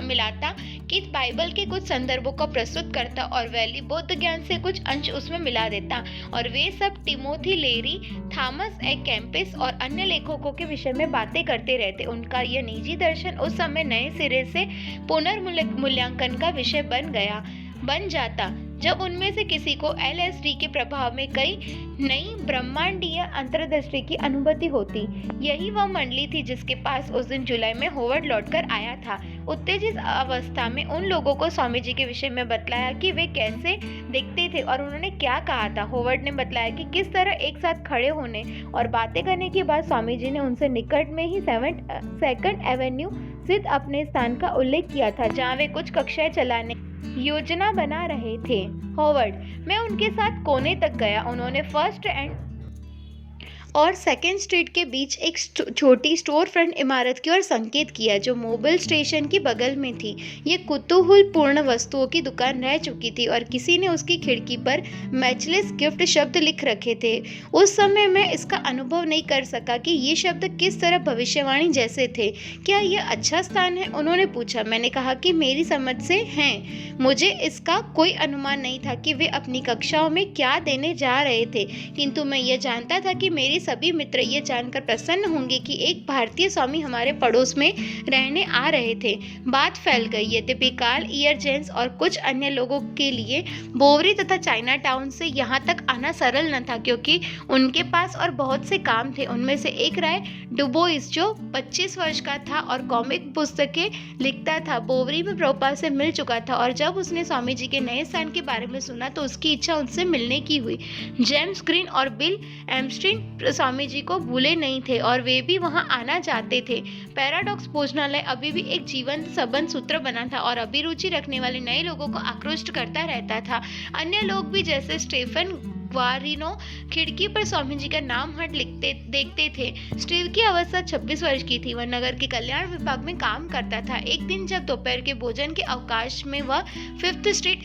मिलाता, कीथ बाइबल के कुछ संदर्भों को प्रस्तुत करता और वैली बौद्ध ज्ञान से कुछ अंश उसमें मिला देता, और वे सब टिमोथी लेरी, थॉमस ए केम्पिस और अन्य लेखकों के विषय में बातें करते रहते। उनका यह निजी दर्शन उस समय नए सिरे से पुनर्मूल्यांकन का विषय बन जाता जब उनमें से किसी को एलएसडी के प्रभाव में कई नई ब्रह्मांडीय अंतर्दृष्टि की अनुभूति होती। यही वह मंडली थी जिसके पास उस दिन जुलाई में होवर्ड लौटकर आया था। उत्तेजित अवस्था में उन लोगों को स्वामी जी के विषय में बतलाया कि वे कैसे दिखते थे और उन्होंने क्या कहा था। होवर्ड ने बतलाया कि किस तरह एक साथ खड़े होने और बातें करने के बाद स्वामी जी ने उनसे निकट में ही सेकंड एवेन्यू स्थित अपने स्थान का उल्लेख किया था, जहाँ वे कुछ कक्षाएं चलाने योजना बना रहे थे। होवर्ड, मैं उनके साथ कोने तक गया। उन्होंने फर्स्ट एंड और सेकेंड स्ट्रीट के बीच एक छोटी स्टोर फ्रंट इमारत की ओर संकेत किया जो मोबिल स्टेशन की बगल में थी। ये कुतूहलपूर्ण वस्तुओं की दुकान रह चुकी थी और किसी ने उसकी खिड़की पर मैचलेस गिफ्ट शब्द लिख रखे थे। उस समय मैं इसका अनुभव नहीं कर सका कि ये शब्द किस तरह भविष्यवाणी जैसे थे। क्या यह अच्छा स्थान है? उन्होंने पूछा। मैंने कहा कि मेरी समझ से हैं। मुझे इसका कोई अनुमान नहीं था कि वे अपनी कक्षाओं में क्या देने जा रहे थे, किंतु मैं यह जानता था कि मेरी सभी मित्र ये जानकर प्रसन्न होंगे कि एक भारतीय स्वामी हमारे पड़ोस में रहने आ रहे थे। बात फैल गई। यद्यपि कार्ल ईयर जेन्स और कुछ अन्य लोगों के लिए बोवरी तथा चाइना टाउन से यहाँ तक आना सरल न था, क्योंकि उनके पास और बहुत से काम थे। उनमें से एक राय डुबोइस, जो 25 वर्ष का था और कॉमिक पुस्तकें लिखता था, बोवरी में प्रभुपाद से मिल चुका था, और जब उसने स्वामी जी के नए स्थान के बारे में सुना तो उसकी इच्छा उनसे मिलने की हुई। जेम्स ग्रीन और बिल एम्स्टीन स्वामी जी को भूले नहीं थे और वे भी वहां आना चाहते थे। पैराडॉक्स भोजनालय अभी भी एक जीवंत संबंध सूत्र बना था और अभिरुचि रखने वाले नए लोगों को आकृष्ट करता रहता था। अन्य लोग भी, जैसे स्टेफन ग्वारिनो, खिड़की पर स्वामी जी का नाम हट देखते थे। स्टीव की अवस्था 26 वर्ष की थी। वह नगर के कल्याण विभाग में काम करता था। एक दिन जब दोपहर के भोजन के अवकाश में वह 5th स्ट्रीट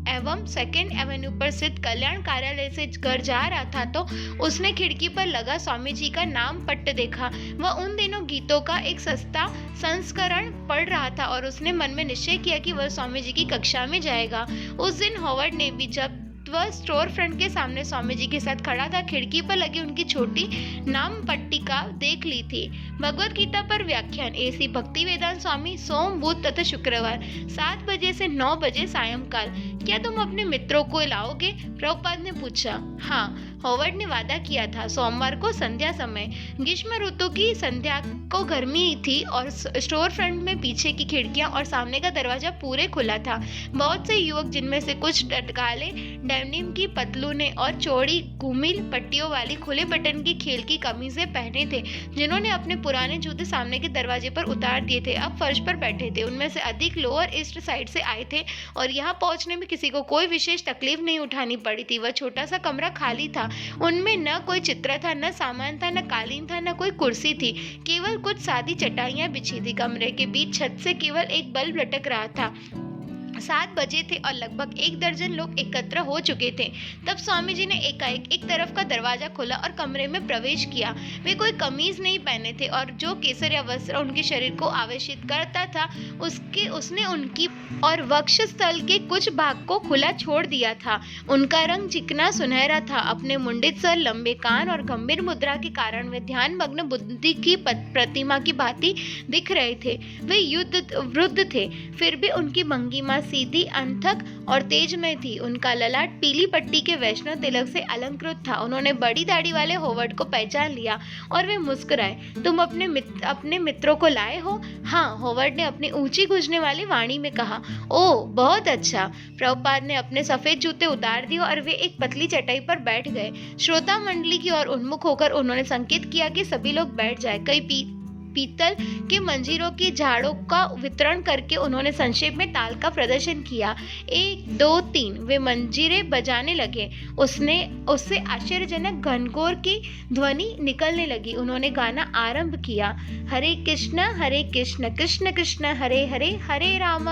एवं 2nd एवेन्यू पर स्थित कल्याण कार्यालय से घर जा रहा था तो उसने खिड़की पर लगा स्वामी जी का नाम पट्ट देखा। वह उन दिनों गीतों का एक सस्ता संस्करण पढ़ रहा था और उसने मन में निश्चय किया कि वह स्वामी जी की कक्षा में जाएगा। उस दिन होवर्ड ने भी, जब वह स्टोर फ्रंट के सामने स्वामी जी के साथ खड़ा था, खिड़की पर लगी उनकी छोटी नाम पट्टिका देख ली थी। भगवत गीता पर व्याख्यान एसी भक्ति वेदांत स्वामी, सोम, बुध तथा शुक्रवार 7 बजे से 9 बजे सायंकाल। क्या तुम अपने मित्रों को लाओगे? प्रभुपाद ने पूछा। हाँ, होवर्ड ने वादा किया था। सोमवार को संध्या समय, ग्रीष्म ऋतु की संध्या को गर्मी थी और स्टोर फ्रंट में पीछे की खिड़कियां और सामने का दरवाजा पूरे खुला था। बहुत से युवक, जिनमें से कुछ काले डेनिम की पतलूने और चौड़ी घुमिल पट्टियों वाली खुले बटन की खेल की कमीजें पहने थे, जिन्होंने अपने पुराने जूते सामने के दरवाजे पर उतार दिए थे, अब फर्श पर बैठे थे। उनमें से अधिक लोअर ईस्ट साइड से आए थे और यहाँ पहुंचने में किसी को कोई विशेष तकलीफ नहीं उठानी पड़ी थी। वह छोटा सा कमरा खाली था। उनमें न कोई चित्र था, न सामान था, न कालीन था, न कोई कुर्सी थी। केवल कुछ सादी चटाइयां बिछी थी। कमरे के बीच छत से केवल एक बल्ब लटक रहा था। 7 बजे थे और लगभग 1 दर्जन लोग एकत्र हो चुके थे। तब स्वामी जी ने एकाएक एक तरफ का दरवाजा खोला और कमरे में प्रवेश किया। वे कोई कमीज नहीं पहने थे और जो केसरिया वस्त्र उनके शरीर को आवेशित करता था उसने उनकी और वक्षस्थल के कुछ भाग को खुला छोड़ दिया था। उनका रंग चिकना सुनहरा था। अपने मुंडित सर, लंबे कान और गंभीर मुद्रा के कारण वे ध्यानमग्न बुद्ध की प्रतिमा की भांति दिख रहे थे। वे वृद्ध थे, फिर भी उनकी भंगिमा सीधी, अनथक और तेजमय थी। उनका ललाट पीली पट्टी के वैष्णव तिलक से अलंकृत था। उन्होंने बड़ी दाढ़ी वाले होवर्ड को पहचान लिया और वे मुस्कुराए। तुम अपने मित्रों को लाए हो? हाँ, होवर्ड ने अपनी ऊंची गूंजने वाली वाणी में कहा। ओह, बहुत अच्छा। प्रभुपाद ने अपने सफेद जूते उतार दिए और वे एक पतली चटाई पर बैठ गए। श्रोता मंडली की ओर उन्मुख होकर उन्होंने संकेत किया कि सभी लोग बैठ जाएं। कई पीतल के मंजीरों की झाड़ों का वितरण करके उन्होंने संक्षेप में ताल का प्रदर्शन किया। 1 2 3 वे मंजीरें बजाने लगे। उससे आश्चर्यजनक घनघोर की ध्वनि निकलने लगी। उन्होंने गाना आरंभ किया। हरे कृष्ण कृष्ण कृष्ण हरे हरे, हरे राम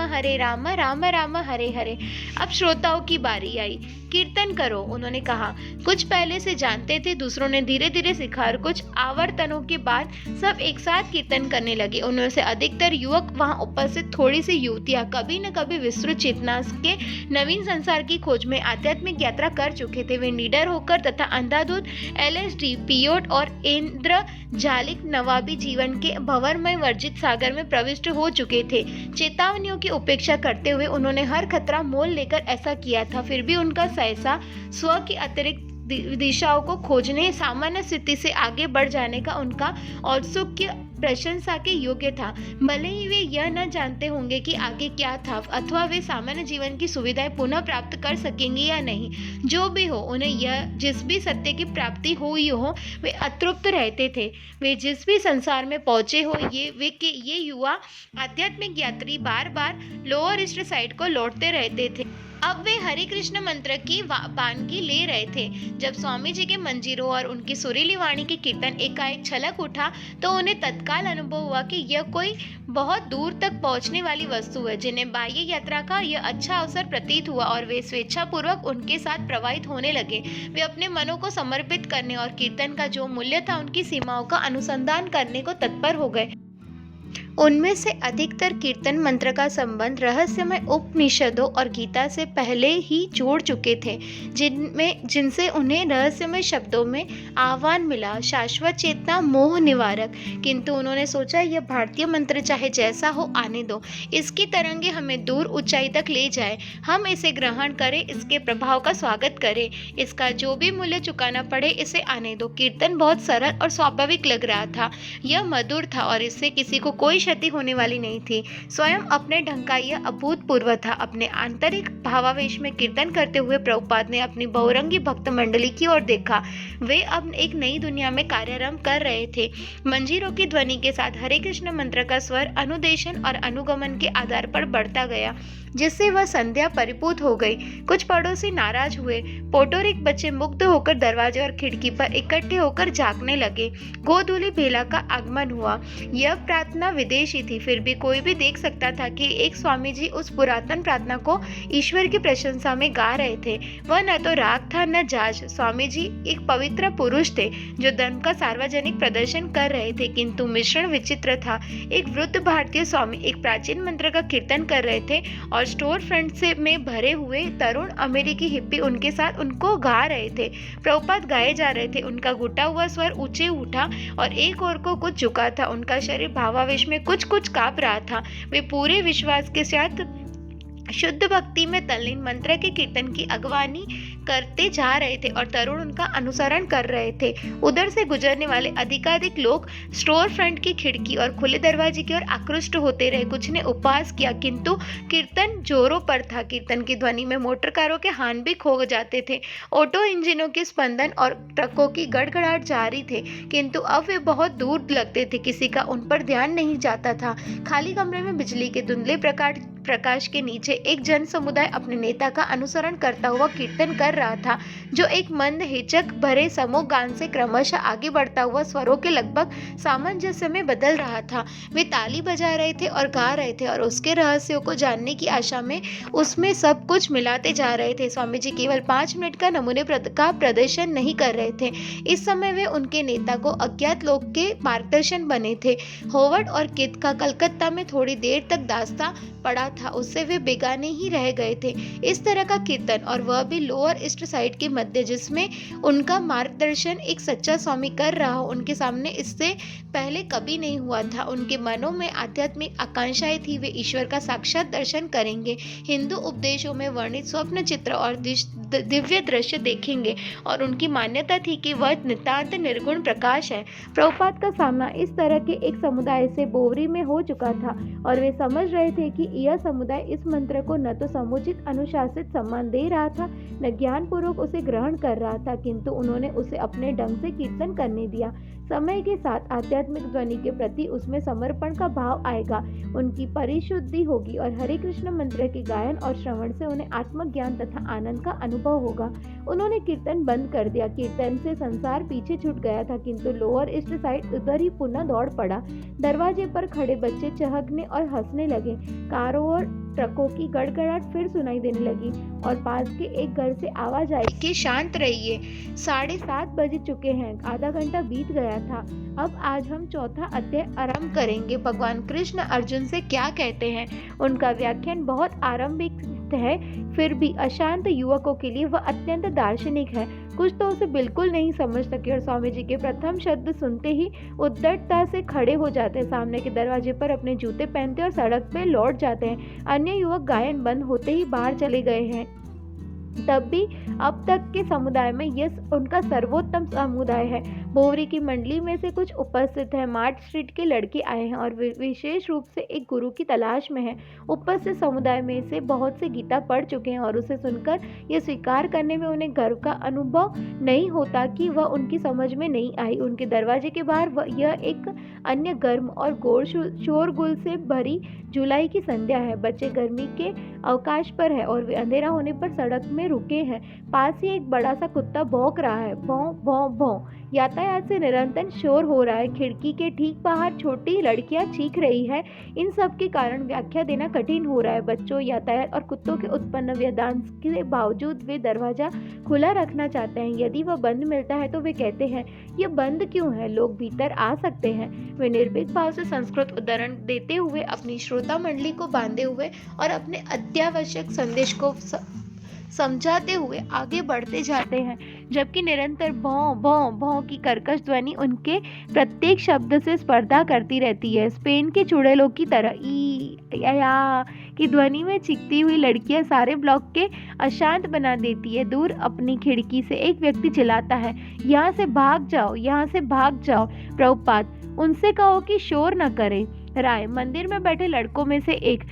राम राम हरे हरे। अब श्रोताओं की बारी आई। कीर्तन करो, उन्होंने कहा। कुछ पहले से जानते थे, दूसरों ने धीरे धीरे सीखा और कुछ आवर्तनों के बाद सब एक साथ कीर्तन करने लगे। उनमें से अधिकतर युवक, वहां उपस्थित थोड़ी सी युवतियां कभी न कभी विस्तृत चेतना के नवीन संसार की खोज में आध्यात्मिक यात्रा कर चुके थे। वे निडर होकर तथा अंधाधुंध LSD, पियोट और इंद्रजालिक नवाबी जीवन के भंवरमय वर्जित सागर में प्रविष्ट हो चुके थे। चेतावनियों की उपेक्षा करते हुए उन्होंने हर खतरा मोल लेकर ऐसा किया था। फिर भी उनका सहसा स्व की अतिरिक्त दिशाओं को खोजने, सामान्य स्थिति से आगे बढ़ जाने का उनका औत्सुक्य प्रशंसा के योग्य था। भले ही वे यह न जानते होंगे कि आगे क्या था अथवा वे सामान्य जीवन की सुविधाएं पुनः प्राप्त कर सकेंगे या नहीं। जो भी हो, उन्हें यह जिस भी सत्य की प्राप्ति हुई हो, वे अतृप्त रहते थे। वे जिस भी संसार में पहुंचे हो, ये युवा आध्यात्मिक यात्री बार बार लोअर ईस्ट साइड को लौटते रहते थे। अब वे हरे कृष्ण मंत्र की वानगी ले रहे थे। जब स्वामी जी के मंजीरों और उनकी सुरीली वाणी के कीर्तन एकाएक छलक उठा तो उन्हें तत्काल अनुभव हुआ कि यह कोई बहुत दूर तक पहुंचने वाली वस्तु है, जिन्हें बाह्य यात्रा का यह अच्छा अवसर प्रतीत हुआ और वे स्वेच्छापूर्वक उनके साथ प्रवाहित होने लगे। वे अपने मनों को समर्पित करने और कीर्तन का जो मूल्य था उनकी सीमाओं का अनुसंधान करने को तत्पर हो गए। उनमें से अधिकतर कीर्तन मंत्र का संबंध रहस्यमय उपनिषदों और गीता से पहले ही जोड़ चुके थे, जिनसे उन्हें रहस्यमय शब्दों में आह्वान मिला, शाश्वत चेतना, मोह निवारक। किंतु उन्होंने सोचा, यह भारतीय मंत्र चाहे जैसा हो आने दो, इसकी तरंगे हमें दूर ऊंचाई तक ले जाए। हम इसे ग्रहण करें, इसके प्रभाव का स्वागत करें, इसका जो भी मूल्य चुकाना पड़े इसे आने दो। कीर्तन बहुत सरल और स्वाभाविक लग रहा था। यह मधुर था और इससे किसी को कोई क्षति होने वाली नहीं थी। स्वयं अपने ढंग का यह अभूतपूर्व था। अपने आंतरिक भावावेश में कीर्तन करते हुए प्रभुपाद ने अपनी बहुरंगी भक्त मंडली की ओर देखा। वे अब एक नई दुनिया में कार्यारंभ कर रहे थे। मंजीरों की ध्वनि के साथ हरे कृष्ण मंत्र का स्वर अनुदेशन और अनुगमन के आधार पर बढ़ता गया, जिससे वह संध्या परिपूत हो गई। कुछ पड़ोसी नाराज हुए। पोटोरिक बच्चे मुग्ध होकर दरवाजे और खिड़की पर इकट्ठे होकर झांकने लगे। गोधूली बेला का आगमन हुआ। यह प्रार्थना विदेशी थी, फिर भी कोई भी देख सकता था कि एक स्वामी जी उस पुरातन प्रार्थना को ईश्वर की प्रशंसा में गा रहे थे। वह न तो राग था न जाज। स्वामी जी एक पवित्र पुरुष थे जो धर्म का सार्वजनिक प्रदर्शन कर रहे थे, किंतु मिश्रण विचित्र था। एक वृद्ध भारतीय स्वामी एक प्राचीन मंत्र का कीर्तन कर रहे थे और स्टोर फ्रंट से में भरे हुए तरुण अमेरिकी हिप्पी उनके साथ उनको गा रहे थे। प्रभुपाद गाए जा रहे थे। उनका घुटा हुआ स्वर ऊंचे उठा और एक ओर को कुछ झुका था। उनका शरीर भावावेश में कुछ कुछ कांप रहा था। वे पूरे विश्वास के साथ शुद्ध भक्ति में तल्लीन मंत्र के कीर्तन की अगवानी करते जा रहे थे और तरुण उनका अनुसरण कर रहे थे। उधर से गुजरने वाले अधिकाधिक लोग स्टोर फ्रंट की खिड़की और खुले दरवाजे की ओर आकृष्ट होते रहे। कुछ ने उपवास किया, किंतु कीर्तन जोरों पर था। कीर्तन की ध्वनि में मोटर कारों के हार्न भी खो जाते थे। ऑटो इंजनों के स्पंदन और ट्रकों की गड़गड़ाहट जारी थे, किंतु अब वे बहुत दूर लगते थे। किसी का उन पर ध्यान नहीं जाता था। खाली कमरे में बिजली के धुंधले प्रकाश के नीचे एक जन समुदाय अपने नेता का अनुसरण करता हुआ कीर्तन कर रहा था, जो एक मंद हिचक भरे समूह गान से क्रमशः आगे बढ़ता हुआ स्वरों के लगभग सामंजस्य में बदल रहा था। वे ताली बजा रहे थे और गा रहे थे और उसके रहस्यों को जानने की आशा में उसमें सब कुछ मिलाते जा रहे थे। स्वामी जी केवल 5 मिनट का नमूने का प्रदर्शन नहीं कर रहे थे। इस समय वे उनके नेता को अज्ञात लोग के मार्गदर्शन बने थे। होवर्ड और किद का कलकत्ता में थोड़ी देर तक दास्ता पड़ा था उससे वे बेगाने ही रह गए थे। इस तरह का कीर्तन, और वह भी लोअर ईस्ट साइड के मध्य, जिसमें उनका मार्गदर्शन एक सच्चा स्वामी कर रहा हो, उनके सामने इससे पहले कभी नहीं हुआ था। उनके मनों में आध्यात्मिक आकांक्षाएं थी, वे ईश्वर का साक्षात दर्शन करेंगे, हिंदू उपदेशों में वर्णित स्वप्न चित्र और दिव्य दृश्य देखेंगे, और उनकी मान्यता थी कि वह नितांत निर्गुण प्रकाश है। प्रभुपाद का सामना इस तरह के एक समुदाय से बोवरी में हो चुका था, और वे समझ रहे थे कि यह समुदाय इस मंत्र को न तो समुचित अनुशासित सम्मान दे रहा था, न ज्ञानपूर्वक उसे ग्रहण कर रहा था, किंतु उन्होंने उसे अपने ढंग से कीर्तन करने दिया। समय के साथ आध्यात्मिक ध्वनि के प्रति उसमें समर्पण का भाव आएगा, उनकी परिशुद्धि होगी, और हरे कृष्ण मंत्र के गायन और श्रवण से उन्हें आत्मज्ञान तथा आनंद का अनुभव होगा। उन्होंने कीर्तन बंद कर दिया। कीर्तन से संसार पीछे छूट गया था, किंतु लोअर ईस्ट साइड उधर ही पुनः दौड़ पड़ा। दरवाजे पर खड़े बच्चे चहकने और हंसने लगे। कारों और ट्रकों की गड़गड़ाहट फिर सुनाई देने लगी, और पास के एक घर से आवाज आई कि शांत रहिए, 7:30 बज चुके हैं, आधा घंटा बीत गया था। अब आज हम चौथा अध्याय आरंभ करेंगे। भगवान कृष्ण अर्जुन से क्या कहते हैं। उनका व्याख्यान बहुत आरंभिक है, फिर भी अशांत युवकों के लिए वह अत्यंत दार्शनिक है। कुछ तो उसे बिल्कुल नहीं समझ सके, और स्वामी जी के प्रथम शब्द सुनते ही उद्दटता से खड़े हो जाते हैं, सामने के दरवाजे पर अपने जूते पहनते और सड़क पे लौट जाते हैं। अन्य युवक गायन बंद होते ही बाहर चले गए हैं। तब भी अब तक के समुदाय में यह उनका सर्वोत्तम समुदाय है। बोवरी की मंडली में से कुछ उपस्थित हैं। मार्ट स्ट्रीट के लड़के आए हैं और विशेष रूप से एक गुरु की तलाश में हैं। उपस्थित समुदाय में से बहुत से गीता पढ़ चुके हैं, और उसे सुनकर यह स्वीकार करने में उन्हें गर्व का अनुभव नहीं होता कि वह उनकी समझ में नहीं आई। उनके दरवाजे के बाहर यह एक अन्य गर्म और शोरगुल से भरी जुलाई की संध्या है। बच्चे गर्मी के अवकाश पर है, और वे अंधेरा होने पर सड़क में रुके हैं। पास ही एक बड़ा सा कुत्ता भौंक रहा है, भौं भौं भौं। यातायात से निरंतर शोर हो रहा है। खिड़की के ठीक बाहर छोटी लड़कियां चीख रही है। इन सब के कारण व्याख्या देना कठिन हो रहा है। बच्चों, यातायात और कुत्तों के उत्पन्न व्यवधान के बावजूद वे दरवाजा खुला रखना चाहते हैं। यदि वह बंद मिलता है तो वे कहते हैं, यह बंद क्यों है, लोग भीतर आ सकते हैं। वे निर्भीक भाव से संस्कृत उदाहरण देते हुए अपनी श्रोता मंडली को बांधे हुए और अपने अत्यावश्यक संदेश को समझाते हुए आगे बढ़ते जाते हैं, जबकि निरंतर भौं भौं भौं की कर्कश ध्वनि उनके प्रत्येक शब्द से स्पर्धा करती रहती है। स्पेन के चुड़ैलों की तरह ई या की ध्वनि में चीखती हुई लड़कियां सारे ब्लॉक के अशांत बना देती है। दूर अपनी खिड़की से एक व्यक्ति चिल्लाता है, यहाँ से भाग जाओ, यहाँ से भाग जाओ। प्रभुपाद, उनसे कहो कि शोर न करें। राय, मंदिर में बैठे लड़कों में से एक,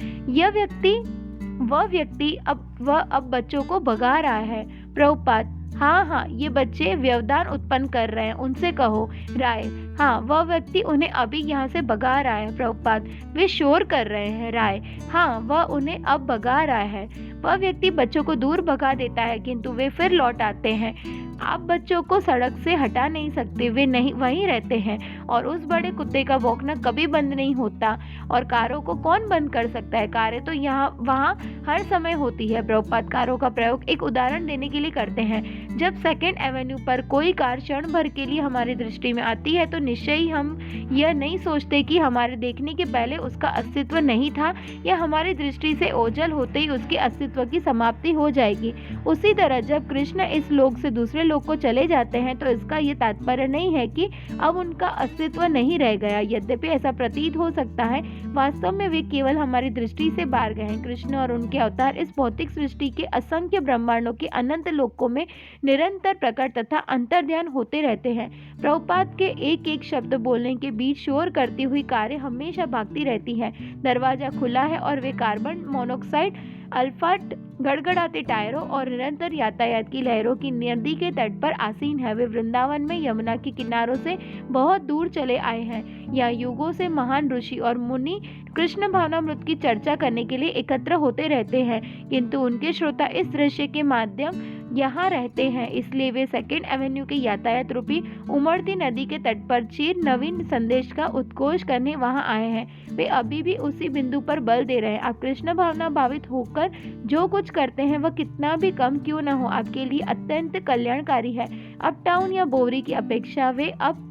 वह व्यक्ति अब बच्चों को भगा रहा है। प्रभुपाद, हाँ, ये बच्चे व्यवधान उत्पन्न कर रहे हैं, उनसे कहो। राय, हाँ, वह व्यक्ति उन्हें अभी यहाँ से भगा रहा है। प्रभुपाद, वे शोर कर रहे हैं। राय, हाँ, वह उन्हें अब भगा रहा है। वह व्यक्ति बच्चों को दूर भगा देता है, किंतु वे फिर लौट आते हैं। आप बच्चों को सड़क से हटा नहीं सकते, वे नहीं वहीं रहते हैं, और उस बड़े कुत्ते का भौंकना कभी बंद नहीं होता। और कारों को कौन बंद कर सकता है? कारें तो यहाँ वहाँ हर समय होती है। प्रभुपाद, कारों का प्रयोग एक उदाहरण देने के लिए करते हैं। जब 2nd एवेन्यू पर कोई कार क्षण भर के लिए हमारी दृष्टि में आती है, तो निश्चय ही हम यह नहीं सोचते कि हमारे देखने के पहले उसका अस्तित्व नहीं था, या हमारी दृष्टि से ओझल होते ही उसके अस्तित्व की समाप्ति हो जाएगी। उसी तरह जब कृष्ण इस लोक से दूसरे लोक को चले जाते हैं, तो इसका यह तात्पर्य नहीं है कि अब उनका अस्तित्व नहीं रह गया। यद्यपि ऐसा प्रतीत हो सकता है, वास्तव में वे केवल हमारी दृष्टि से बाहर गए हैं। कृष्ण और उनके अवतार इस भौतिक सृष्टि के असंख्य ब्रह्मांडों के अनंत लोकों में निरंतर प्रकट तथा अंतर्ध्यान होते रहते हैं। प्रभुपाद के एक एक शब्द बोलने के बीच शोर करती हुई कारें हमेशा भागती रहती हैं। दरवाजा खुला है और वे कार्बन मोनोऑक्साइड, अल्फाट, गड़गड़ाते टायरों और निरंतर यातायात की लहरों की नदी के तट पर आसीन है। वे वृंदावन में यमुना के किनारों से बहुत दूर चले आए हैं। यहाँ युगों से महान ऋषि और मुनि कृष्ण भावनामृत की चर्चा करने के लिए एकत्र होते रहते हैं, किंतु उनके श्रोता इस दृश्य के माध्यम यहाँ रहते हैं। इसलिए वे 2nd एवेन्यू के यातायात रूपी उमड़ती नदी के तट पर चीर नवीन संदेश का उद्घोष करने वहाँ आए हैं। वे अभी भी उसी बिंदु पर बल दे रहे हैं। आप कृष्ण भावना भावित होकर जो कुछ करते हैं, वह कितना भी कम क्यों न हो, आपके लिए अत्यंत कल्याणकारी है। अपटाउन या बोवरी की अपेक्षा वे अब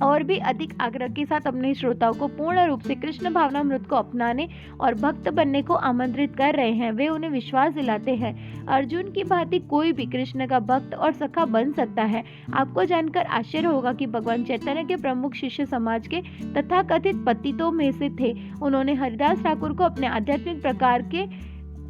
और भी अधिक आग्रह के साथ अपने श्रोताओं को पूर्ण रूप से कृष्ण भावनामृत को अपनाने और भक्त बनने को आमंत्रित कर रहे हैं। वे उन्हें विश्वास दिलाते हैं अर्जुन की भांति कोई भी कृष्ण का भक्त और सखा बन सकता है। आपको जानकर आश्चर्य होगा कि भगवान चैतन्य के प्रमुख शिष्य समाज के तथाकथित पतितों में से थे। उन्होंने हरिदास ठाकुर को अपने आध्यात्मिक प्रकार के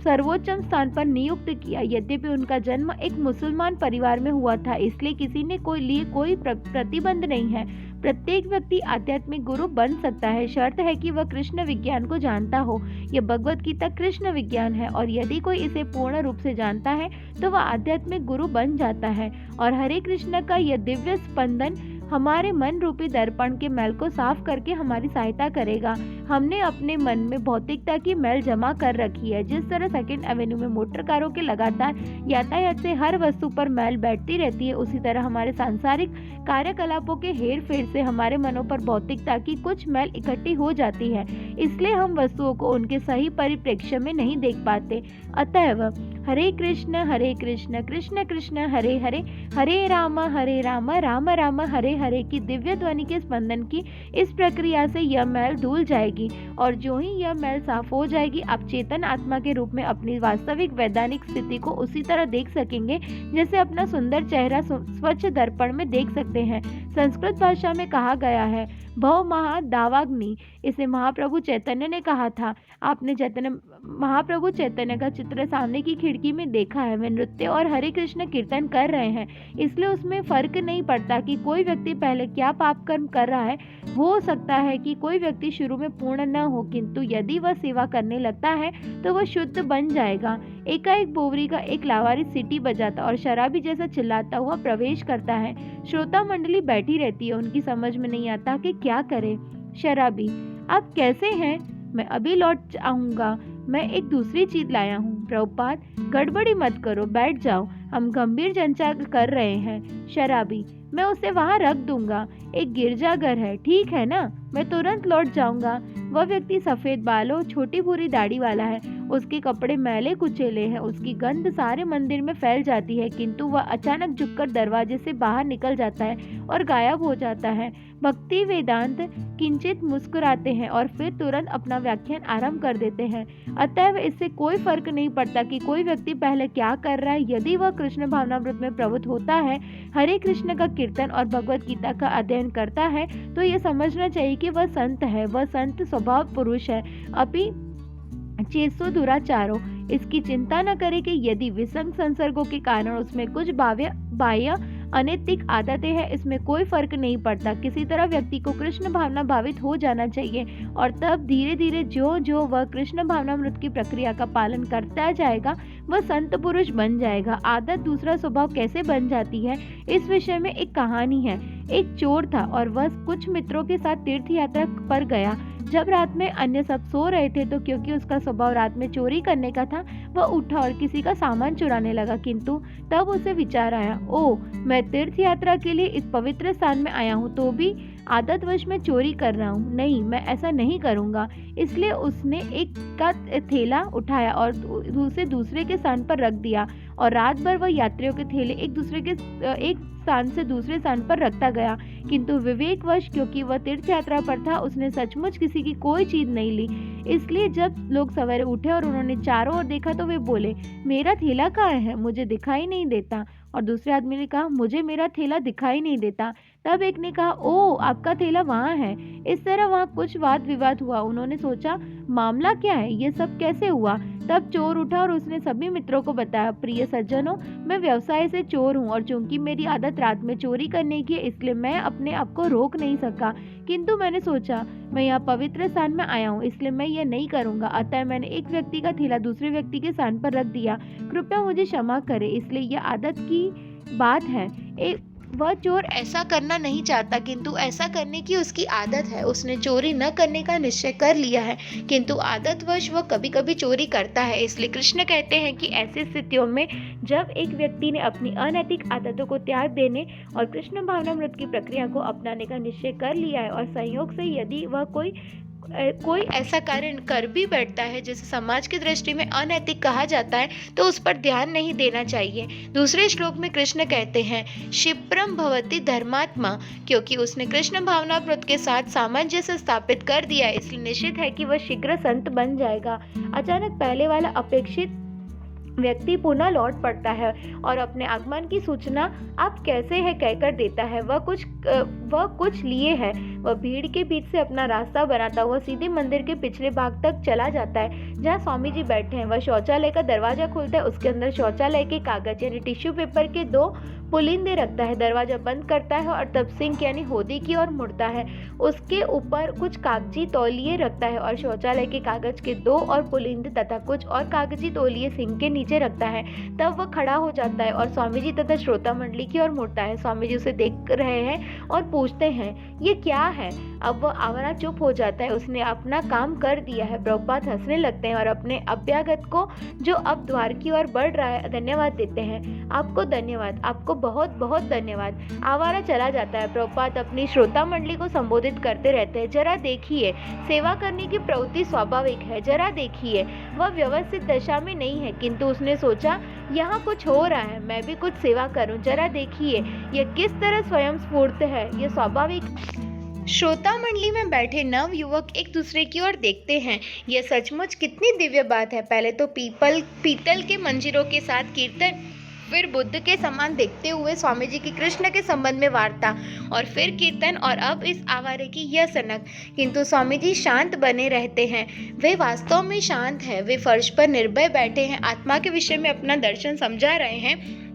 सर्वोच्च स्थान पर नियुक्त किया। यद्यपि उनका जन्म एक मुसलमान परिवार में हुआ था, इसलिए किसी ने कोई प्रतिबंध नहीं है। प्रत्येक व्यक्ति आध्यात्मिक गुरु बन सकता है, शर्त है कि वह कृष्ण विज्ञान को जानता हो। यह भगवत गीता कृष्ण विज्ञान है और यदि कोई इसे पूर्ण रूप से जानता है तो वह आध्यात्मिक गुरु बन जाता है। और हरे कृष्ण का यह दिव्य स्पंदन हमारे मन रूपी दर्पण के मैल को साफ करके हमारी सहायता करेगा। हमने अपने मन में भौतिकता की मैल जमा कर रखी है। जिस तरह सेकंड एवेन्यू में मोटर कारों के लगातार यातायात से हर वस्तु पर मैल बैठती रहती है, उसी तरह हमारे सांसारिक कार्यकलापों के हेर फेर से हमारे मनों पर भौतिकता की कुछ मैल इकट्ठी हो जाती है। इसलिए हम वस्तुओं को उनके सही परिप्रेक्ष्य में नहीं देख पाते। अतएव हरे कृष्ण कृष्ण कृष्ण हरे हरे, हरे राम राम राम हरे हरे की दिव्य ध्वनि के स्पंदन की इस प्रक्रिया से यह मैल धुल जाएगी और जो ही यह मैल साफ हो जाएगी, आप चेतन आत्मा के रूप में अपनी वास्तविक वैधानिक स्थिति को उसी तरह देख सकेंगे जैसे अपना सुंदर चेहरा स्वच्छ दर्पण में देख सकते हैं। संस्कृत भाषा में कहा गया है भव महा दावाग्नि। इसे महाप्रभु चैतन्य ने कहा था। आपने महाप्रभु चैतन्य का चित्र सामने की खिड़की में देखा है। वे नृत्य और हरे कृष्ण कीर्तन कर रहे हैं, इसलिए उसमें फर्क नहीं पड़ता कि कोई व्यक्ति पहले क्या पाप कर्म कर रहा है। हो सकता है कि कोई व्यक्ति शुरू में पूर्ण न हो, किंतु यदि वह सेवा करने लगता है तो वह शुद्ध बन जाएगा। एकाएक बोवरी का एक लावारिस सीटी बजाता और शराबी जैसा चिल्लाता हुआ प्रवेश करता है। श्रोता मंडली बैठी रहती है, उनकी समझ में नहीं आता कि क्या करे। शराबी: आप कैसे हैं? मैं अभी लौट आऊंगा, मैं एक दूसरी चीज लाया हूँ। प्रभुपाद: गड़बड़ी मत करो, बैठ जाओ, हम गंभीर चर्चा कर रहे हैं। शराबी: मैं उसे वहाँ रख दूंगा, एक गिरजाघर है, ठीक है ना? मैं तुरंत लौट जाऊंगा। वह व्यक्ति सफेद बालों, छोटी भूरी दाढ़ी वाला है। उसके कपड़े मैले कुचेले हैं, उसकी गंध सारे मंदिर में फैल जाती है, किंतु वह अचानक झुककर दरवाजे से बाहर निकल जाता है और गायब हो जाता है। भक्ति वेदांत किंचित मुस्कुराते हैं और फिर तुरंत अपना व्याख्यान आरंभ कर देते हैं। अतएव इससे कोई फर्क नहीं पड़ता कि कोई व्यक्ति पहले क्या कर रहा है। यदि वह कृष्ण भावनामृत में प्रवृत्त होता है, हरे कृष्ण का कीर्तन और भगवत गीता का अध्ययन करता है, तो यह समझना चाहिए कि वह संत है। वह संत स्वभाव पुरुष है। अपि चेसो दुराचारो, इसकी चिंता न करे कि यदि विसंग संसर्गों के कारण उसमें कुछ बाह्य अनैतिक आदतें हैं, इसमें कोई फर्क नहीं पड़ता। किसी तरह व्यक्ति को कृष्ण भावना भावित हो जाना चाहिए और तब धीरे धीरे जो वह कृष्ण भावनामृत की प्रक्रिया का पालन करता जाएगा, वह संत पुरुष बन जाएगा। आदत दूसरा स्वभाव कैसे बन जाती है, इस विषय में एक कहानी है। एक चोर था और वह कुछ मित्रों के साथ तीर्थ यात्रा पर गया। जब रात में अन्य सब सो रहे थे, तो क्योंकि उसका स्वभाव रात में चोरी करने का था, वह उठा और किसी का सामान चुराने लगा। किंतु तब उसे विचार आया, ओह, मैं तीर्थ यात्रा के लिए इस पवित्र स्थान में आया हूँ, तो भी आदतवश मैं चोरी कर रहा हूँ। नहीं, मैं ऐसा नहीं करूँगा। इसलिए उसने एक का थैला उठाया और उसे दूसरे के स्थान पर रख दिया और रात भर वह यात्रियों के थैले एक स्थान से दूसरे स्थान पर रखता गया। किंतु विवेकवश, क्योंकि वह तीर्थ यात्रा पर था, उसने सचमुच किसी की कोई चीज नहीं ली। इसलिए जब लोग सवेरे उठे और उन्होंने चारों ओर देखा, तो वे बोले, मेरा थैला कहाँ है? मुझे दिखाई नहीं देता। और दूसरे आदमी ने कहा, मुझे मेरा थैला दिखाई नहीं देता। तब एक ने कहा, ओह, आपका थैला वहाँ है। इस तरह वहाँ कुछ वाद विवाद हुआ। उन्होंने सोचा, मामला क्या है, ये सब कैसे हुआ? तब चोर उठा और उसने सभी मित्रों को बताया, प्रिय सज्जनों, मैं व्यवसाय से चोर हूँ और चूंकि मेरी आदत रात में चोरी करने की है, इसलिए मैं अपने आप को रोक नहीं सका। किंतु मैंने सोचा, मैं यहाँ पवित्र स्थान में आया हूँ, इसलिए मैं ये नहीं करूँगा। अतः मैंने एक व्यक्ति का थैला दूसरे व्यक्ति के स्थान पर रख दिया। कृपया मुझे क्षमा करें, इसलिए यह आदत की बात है। वह चोर ऐसा करना नहीं चाहता, किंतु ऐसा करने की उसकी आदत है। उसने चोरी न करने का निश्चय कर लिया है, किंतु आदतवश वह कभी कभी चोरी करता है। इसलिए कृष्ण कहते हैं कि ऐसी स्थितियों में जब एक व्यक्ति ने अपनी अनैतिक आदतों को त्याग देने और कृष्ण भावनामृत की प्रक्रिया को अपनाने का निश्चय कर लिया है और संयोग से यदि वह कोई कोई ऐसा कार्य कर भी बैठता है जिसे समाज की दृष्टि में अनैतिक कहा जाता है, तो उस पर ध्यान नहीं देना चाहिए। दूसरे श्लोक में कृष्ण कहते हैं क्षिप्रम भवति धर्मात्मा, क्योंकि उसने कृष्ण भावनामृत के साथ सामंजस्य स्थापित कर दिया, इसलिए निश्चित है कि वह शीघ्र संत बन जाएगा। अचानक पहले वाला अपेक्षित व्यक्ति पुनः लौट पड़ता है और अपने आगमन की सूचना आप कैसे है कहकर देता है। वह कुछ लिए है। वह भीड़ के बीच से अपना रास्ता बनाता हुआ सीधे मंदिर के पिछले भाग तक चला जाता है जहाँ स्वामी जी बैठे हैं। वह शौचालय का दरवाजा खोलता है, उसके अंदर शौचालय के कागज यानी टिश्यू पेपर के 2 पुलिंदे रखता है, दरवाजा बंद करता है और तब सिंक यानी होदी की ओर मुड़ता है। उसके ऊपर कुछ कागजी तौलिए रखता है और शौचालय के कागज के 2 और पुलिंदे तथा कुछ और कागजी तौलिए सिंक के नीचे रखता है। तब वह खड़ा हो जाता है और स्वामी जी तथा श्रोता मंडली की ओर मुड़ता है। स्वामी जी उसे देख रहे हैं और पूछते हैं ये क्या है। अब वह आवारा चुप हो जाता है, उसने अपना काम कर दिया है। प्रभुपाद हंसने लगते हैं और अपने अभ्यागत को जो अब द्वार की ओर बढ़ रहा है धन्यवाद देते हैं। आपको धन्यवाद, आपको बहुत बहुत धन्यवाद। आवारा चला जाता है। प्रभुपाद अपनी श्रोता मंडली को संबोधित करते रहते हैं, जरा देखिए, सेवा करने की प्रवृत्ति स्वाभाविक है, जरा देखिए। वह व्यवस्थित दशा में नहीं है, किंतु उसने सोचा यहाँ कुछ हो रहा है, मैं भी कुछ सेवा करूं, जरा देखिए यह किस तरह स्वयं स्फूर्त है, यह स्वाभाविक। श्रोता मंडली में बैठे नव युवक एक दूसरे की ओर देखते हैं। यह सचमुच कितनी दिव्य बात है। पहले तो पीतल के मंजीरों के साथ कीर्तन, फिर बुद्ध के समान देखते हुए स्वामी जी की कृष्ण के संबंध में वार्ता, और फिर कीर्तन, और अब इस आवारे की यह सनक। किंतु स्वामी जी शांत बने रहते हैं। वे वास्तव में शांत हैं। वे फर्श पर निर्भय बैठे हैं, आत्मा के विषय में अपना दर्शन समझा रहे हैं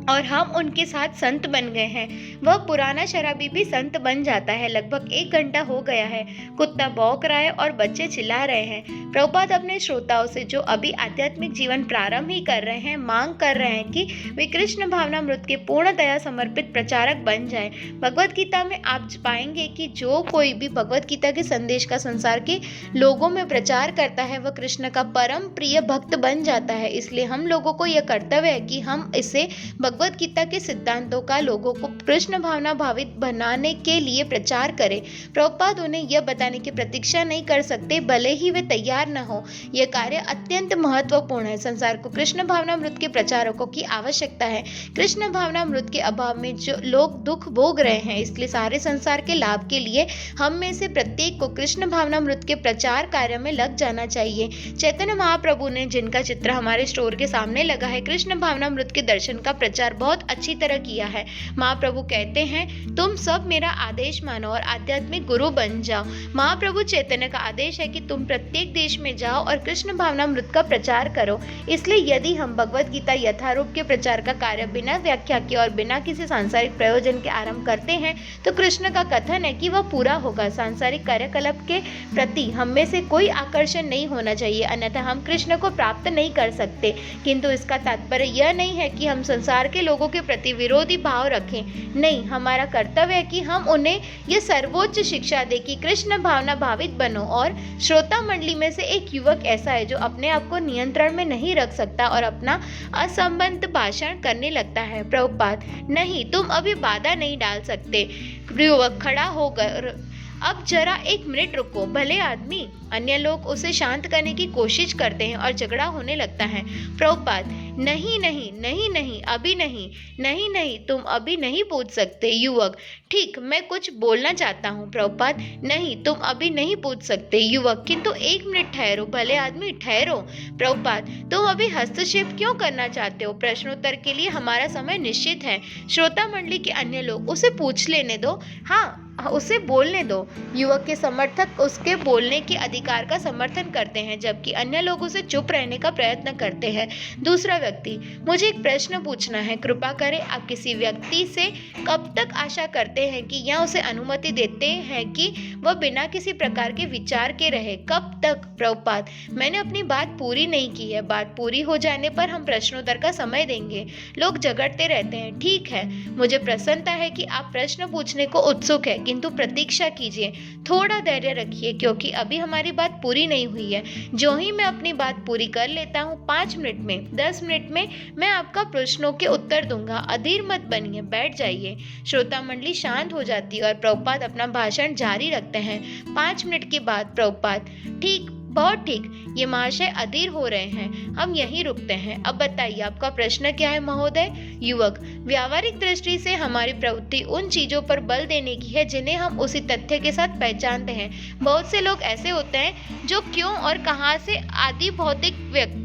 और हम उनके साथ संत बन गए हैं। वह पुराना शराबी भी संत बन जाता है। लगभग 1 घंटा हो गया है। कुत्ता भौंक रहा है और बच्चे चिल्ला रहे हैं। प्रभुपाद अपने श्रोताओं से, जो अभी आध्यात्मिक जीवन प्रारंभ ही कर रहे हैं, मांग कर रहे हैं कि वे कृष्ण भावनामृत के पूर्णतया समर्पित प्रचारक बन जाएं। भगवत गीता में आप पाएंगे कि जो कोई भी भगवत गीता के संदेश का संसार के लोगों में प्रचार करता है, वह कृष्ण का परम प्रिय भक्त बन जाता है। इसलिए हम लोगों को यह कर्तव्य है कि हम इसे भगवत गीता के सिद्धांतों का लोगों को कृष्ण भावना भावित बनाने के लिए प्रचार करें। प्रभुपाद उन्हें यह बताने की प्रतीक्षा नहीं कर सकते, भले ही वे तैयार न हो। यह कार्य अत्यंत महत्वपूर्ण है। संसार को कृष्ण भावनामृत के प्रचारकों की आवश्यकता है। कृष्ण भावनामृत के अभाव में जो लोग दुख भोग रहे हैं, इसलिए सारे संसार के लाभ के लिए हम में से प्रत्येक को कृष्ण भावनामृत के प्रचार कार्य में लग जाना चाहिए। चैतन्य महाप्रभु ने, जिनका चित्र हमारे स्टोर के सामने लगा है, कृष्ण भावनामृत के दर्शन का प्रचार बहुत अच्छी तरह किया है। महाप्रभु कहते हैं तुम सब मेरा आदेश मानो और आध्यात्मिक गुरु बन जाओ। महाप्रभु चैतन्य का आदेश है कि तुम प्रत्येक देश में जाओ और कृष्ण भावनामृत का प्रचार करो। इसलिए यदि हम भगवत गीता यथारूप के प्रचार का कार्य बिना व्याख्या के और बिना किसी सांसारिक प्रयोजन के आरंभ करते हैं, तो कृष्ण का कथन है कि वह पूरा होगा। सांसारिक कार्यकलाप के प्रति हम में से कोई आकर्षण नहीं होना चाहिए, अन्यथा हम कृष्ण को प्राप्त नहीं कर सकते। किंतु इसका तात्पर्य यह नहीं है कि हम संसार के लोगों के प्रति विरोधी भाव रखें। नहीं, हमारा कर्तव्य है कि हम उन्हें यह सर्वोच्च शिक्षा दें कि कृष्ण भावना भावित बनो। और श्रोता मंडली में से एक युवक ऐसा है जो अपने आप को नियंत्रण में नहीं रख सकता और अपना असंबद्ध भाषण करने लगता है। प्रभुपाद, नहीं, तुम अभी बाधा नहीं डाल सकते। युवक खड़ा होकर, अब जरा 1 मिनट रुको। भले आदमी। अन्य लोग उसे शांत करने की कोशिश करते हैं और झगड़ा होने लगता है। प्रभुपाद, नहीं नहीं नहीं नहीं, अभी नहीं, नहीं नहीं, तुम अभी नहीं पूछ सकते। युवक, ठीक, मैं कुछ बोलना चाहता हूँ। प्रभुपाद, नहीं, तुम अभी नहीं पूछ सकते। युवक, किंतु 1 मिनट ठहरो। भले आदमी, ठहरो। प्रभुपाद, तुम अभी हस्तक्षेप क्यों करना चाहते हो? प्रश्नोत्तर के लिए हमारा समय निश्चित है। श्रोता मंडली के अन्य लोग, उसे पूछ लेने दो। हाँ, उसे बोलने दो। युवक के समर्थक उसके बोलने के अधिकार का समर्थन करते हैं, जबकि अन्य लोग उसे चुप रहने का प्रयत्न करते हैं। दूसरा व्यक्ति, मुझे एक प्रश्न पूछना है, कृपा करें। आप किसी व्यक्ति से कब तक आशा करते हैं कि या उसे अनुमति देते हैं कि वह बिना किसी प्रकार के विचार के रहे? कब तक? प्रभुपाद, मैंने अपनी बात पूरी नहीं की है। बात पूरी हो जाने पर हम प्रश्नोत्तर का समय देंगे। लोग झगड़ते रहते हैं। ठीक है, मुझे प्रसन्नता है कि आप प्रश्न पूछने को उत्सुक है, किंतु प्रतीक्षा कीजिए, थोड़ा धैर्य रखिए, क्योंकि अभी हमारी बात पूरी नहीं हुई है। जो ही मैं अपनी बात पूरी कर लेता हूँ, 5 मिनट में, 10 मिनट में मैं आपका प्रश्नों के उत्तर दूंगा। अधीर मत बनिए, बैठ जाइए। श्रोता मंडली शांत हो जाती है और प्रभुपाद अपना भाषण जारी रखते हैं। 5 मिनट के बाद प्रभुपाद, ठीक, बहुत ठीक, ये महाशय अधीर हो रहे हैं, हम यहीं रुकते हैं। अब बताइए, आपका प्रश्न क्या है महोदय? युवक, व्यावहारिक दृष्टि से हमारी प्रवृत्ति उन चीजों पर बल देने की है जिन्हें हम उसी तथ्य के साथ पहचानते हैं। बहुत से लोग ऐसे होते हैं जो क्यों और कहां से आदि भौतिक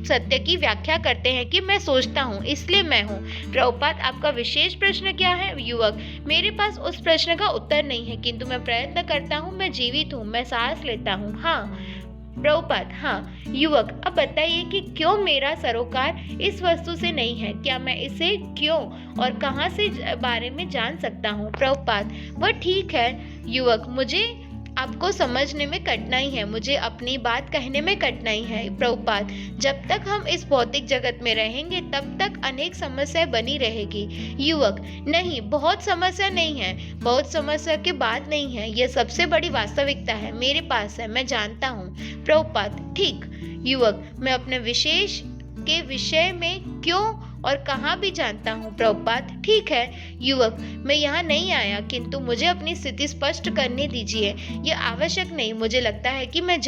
सत्य की व्याख्या करते हैं कि मैं सोचता हूँ इसलिए मैं हूँ। प्रभुपाद, आपका विशेष प्रश्न क्या है? युवक, मेरे पास उस प्रश्न का उत्तर नहीं है, किंतु मैं प्रयत्न करता हूँ। मैं जीवित हूँ, मैं सांस लेता हूँ। हाँ। प्रभुपाद, हाँ। युवक, अब बताइए कि क्यों मेरा सरोकार इस वस्तु से नहीं है? क्या मैं इसे क्यों और कहां से बारे में जान सकता हूँ? प्रभुपाद, वह ठीक है। युवक, मुझे आपको समझने में कठिनाई है, मुझे अपनी बात कहने में कठिनाई है। प्रभुपाद, जब तक हम इस भौतिक जगत में रहेंगे तब तक अनेक समस्याएं बनी रहेगी। युवक, नहीं, बहुत समस्या नहीं है, बहुत समस्या की बात नहीं है, यह सबसे बड़ी वास्तविकता है, मेरे पास है, मैं जानता हूँ। प्रभुपाद, ठीक। युवक, मैं अपने विशेष के विषय में क्यों और कहाँ भी जानता हूँ। प्रभुपाद, ठीक है। युवक, मैं यहाँ नहीं आया, किंतु मुझे अपनी स्थिति स्पष्ट करने दीजिए। यह आवश्यक नहीं, मुझे लगता है कि मैं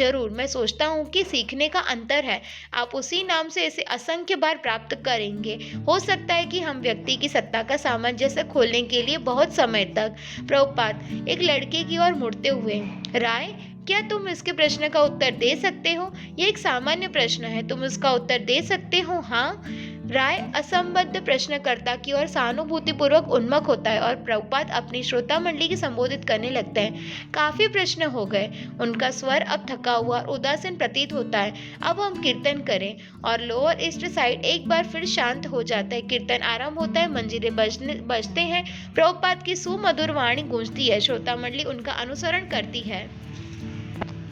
सोचता हूँ कि सीखने का अंतर है। आप उसी नाम से इसे असंख्य बार प्राप्त करेंगे। हो सकता है कि हम व्यक्ति की सत्ता का सामंजस्य खोलने के लिए बहुत समय तक। प्रभुपाद, एक लड़के की ओर मुड़ते हुए, राय, क्या तुम इसके प्रश्न का उत्तर दे सकते हो? यह एक सामान्य प्रश्न है, तुम उसका उत्तर दे सकते हो? हाँ। राय असंबद्ध प्रश्नकर्ता की ओर सहानुभूतिपूर्वक उन्मुख होता है और प्रभुपाद अपनी श्रोता मंडली की संबोधित करने लगते हैं। काफी प्रश्न हो गए। उनका स्वर अब थका हुआ और उदासीन प्रतीत होता है। अब हम कीर्तन करें। और लोअर ईस्ट साइड एक बार फिर शांत हो जाता है। कीर्तन आरंभ होता है, मंजीरे बजते हैं, प्रभुपाद की सुमधुर वाणी गूंजती है, श्रोता मंडली उनका अनुसरण करती है।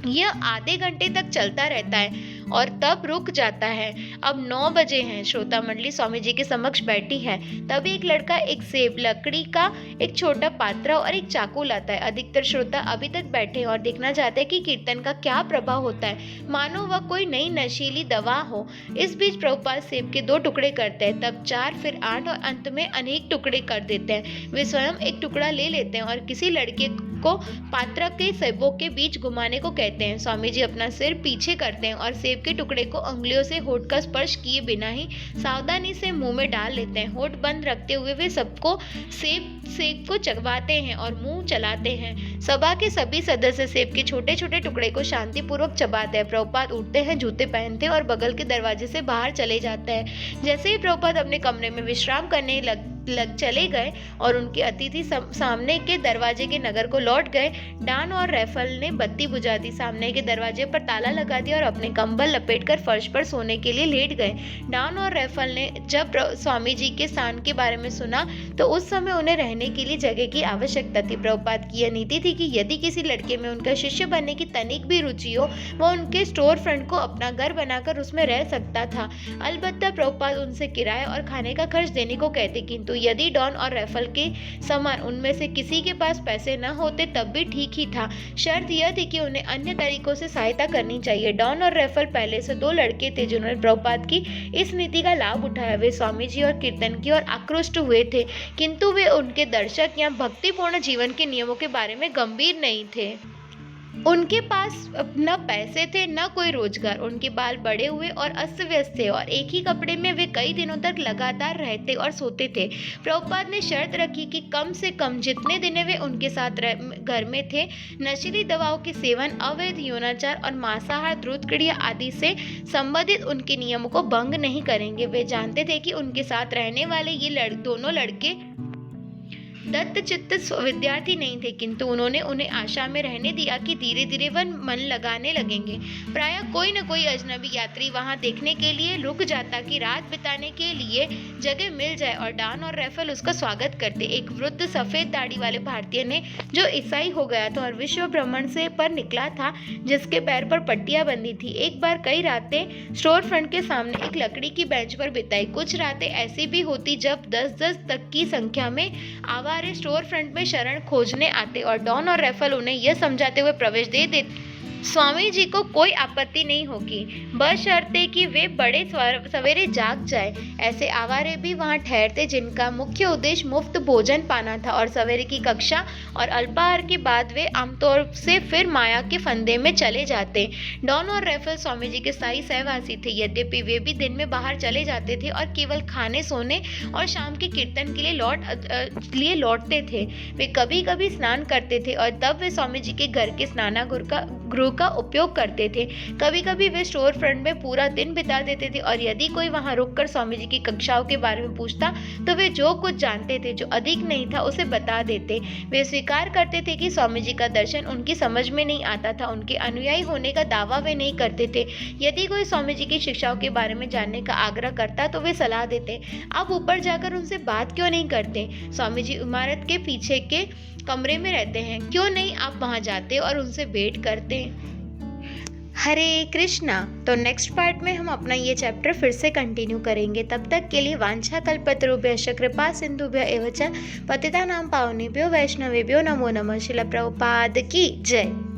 यह आधे घंटे तक चलता रहता है और तब रुक जाता है। अब 9 बजे हैं। श्रोता मंडली स्वामी जी के समक्ष बैठी है। तभी एक लड़का एक सेब, लकड़ी का एक छोटा पात्र और एक चाकू लाता है। अधिकतर श्रोता अभी तक बैठे और देखना चाहते हैं कि कीर्तन का क्या प्रभाव होता है, मानो वह कोई नई नशीली दवा हो। इस बीच प्रभुपाद सेब के 2 टुकड़े करते हैं, तब 4, फिर 8 और अंत में अनेक टुकड़े कर देते हैं। वे स्वयं एक टुकड़ा ले लेते हैं और किसी लड़के को पात्र के सेबों के बीच घुमाने को कहते हैं। स्वामी जी अपना सिर पीछे करते हैं और सेब के टुकड़े को उंगलियों से होठ का स्पर्श किए बिना ही सावधानी से मुंह में डाल लेते हैं। होठ बंद रखते हुए वे सबको सेब को चबाते हैं और मुंह चलाते हैं। सभा के सभी सदस्य सेब के छोटे छोटे टुकड़े को शांतिपूर्वक चबाते हैं। प्रभुपाद उठते हैं, जूते पहनते हैं और बगल के दरवाजे से बाहर चले जाते हैं। जैसे ही प्रभुपाद अपने कमरे में विश्राम करने चले गए और उनके अतिथि सामने के दरवाजे के नगर को लौट गए, डॉन और रैफल ने बत्ती बुझा दी, सामने के दरवाजे पर ताला लगा दिया और अपने कंबल लपेटकर फर्श पर सोने के लिए लेट गए। डॉन और रैफल ने जब स्वामी जी के स्थान के बारे में सुना तो उस समय उन्हें रहने के लिए जगह की आवश्यकता थी। प्रभुपाद की यह नीति थी कि यदि किसी लड़के में उनका शिष्य बनने की तनिक भी रुचि हो, वह उनके स्टोर फ्रंट को अपना घर बनाकर उसमें रह सकता था। अलबत्ता प्रभुपाद उनसे किराया और खाने का खर्च देने को कहते, किंतु यदि डॉन और रैफल के समान उनमें से किसी के पास पैसे न होते तब भी ठीक ही था। शर्त यह थी कि उन्हें अन्य तरीकों से सहायता करनी चाहिए। डॉन और रैफल पहले से 2 लड़के थे जिन्होंने प्रभुपाद की इस नीति का लाभ उठाया। वे स्वामी जी और कीर्तन की ओर आकृष्ट हुए थे, किंतु वे उनके दर्शक या भक्तिपूर्ण जीवन के नियमों के बारे में गंभीर नहीं थे। उनके पास न पैसे थे न कोई रोजगार। उनके बाल बड़े हुए और अस्त व्यस्त थे और एक ही कपड़े में वे कई दिनों तक लगातार रहते और सोते थे। प्रभुपाद ने शर्त रखी कि कम से कम जितने दिन वे उनके साथ घर में थे, नशीली दवाओं के सेवन, अवैध यौनाचार और मांसाहार, द्रुत क्रिया आदि से संबंधित उनके नियमों को भंग नहीं करेंगे। वे जानते थे कि उनके साथ रहने वाले ये दोनों लड़के दत्तचित्त विद्यार्थी नहीं थे, किंतु उन्होंने उन्हें आशा में रहने दिया कि धीरे धीरे वह मन लगाने लगेंगे। प्रायः कोई न कोई अजनबी यात्री वहां देखने के लिए रुक जाता कि रात बिताने के लिए जगह मिल जाए और डॉन और रैफल उसका स्वागत करते। एक वृद्ध सफेद दाढ़ी वाले भारतीय ने, जो ईसाई हो गया था और विश्व भ्रमण से पर निकला था, जिसके पैर पर पट्टियां बंधी थी, एक बार कई रातें स्टोर फ्रंट के सामने एक लकड़ी की बेंच पर बिताई। कुछ रातें ऐसी भी होती जब 10-10 तक की संख्या में आवारा आवारे स्टोर फ्रंट में शरण खोजने आते और डॉन और रैफल उन्हें यह समझाते हुए प्रवेश दे देते स्वामी जी को कोई आपत्ति नहीं होगी, बशर्ते कि वे बड़े सवेरे जाग जाए। ऐसे आवारे भी वहां ठहरते जिनका मुख्य उद्देश्य मुफ्त भोजन पाना था और सवेरे की कक्षा और अल्पाहार के बाद वे आमतौर से फिर माया के फंदे में चले जाते। डॉन और रैफल स्वामी जी के स्थायी सहवासी थे, यद्यपि वे भी दिन में बाहर चले जाते थे और केवल खाने, सोने और शाम के कीर्तन के लिए लौटते थे। वे कभी कभी स्नान करते थे और तब वे स्वामी जी के घर के स्नानागृह का उपयोग करते थे। कभी कभी वे स्टोर फ्रंट में पूरा दिन बिता देते थे और यदि कोई वहां रुककर स्वामी जी की कक्षाओं के बारे में पूछता तो वे जो कुछ जानते थे, जो अधिक नहीं था, उसे बता देते। वे स्वीकार करते थे कि स्वामी जी का दर्शन उनकी समझ में नहीं आता था। उनके अनुयायी होने का दावा वे नहीं करते थे। यदि कोई स्वामी जी की शिक्षाओं के बारे में जानने का आग्रह करता तो वे सलाह देते, आप ऊपर जाकर उनसे बात क्यों नहीं करते? स्वामी जी इमारत के पीछे के कमरे में रहते हैं, क्यों नहीं आप वहां जाते और उनसे भेंट करते? हरे कृष्णा। तो नेक्स्ट पार्ट में हम अपना ये चैप्टर फिर से कंटिन्यू करेंगे। तब तक के लिए वांछा कल्पतरुभ्यश्च कृपा सिंधुभ्य एव च पतितानां पावनेभ्यो वैष्णवेभ्यो नमो नमः। श्रील प्रभुपाद की जय।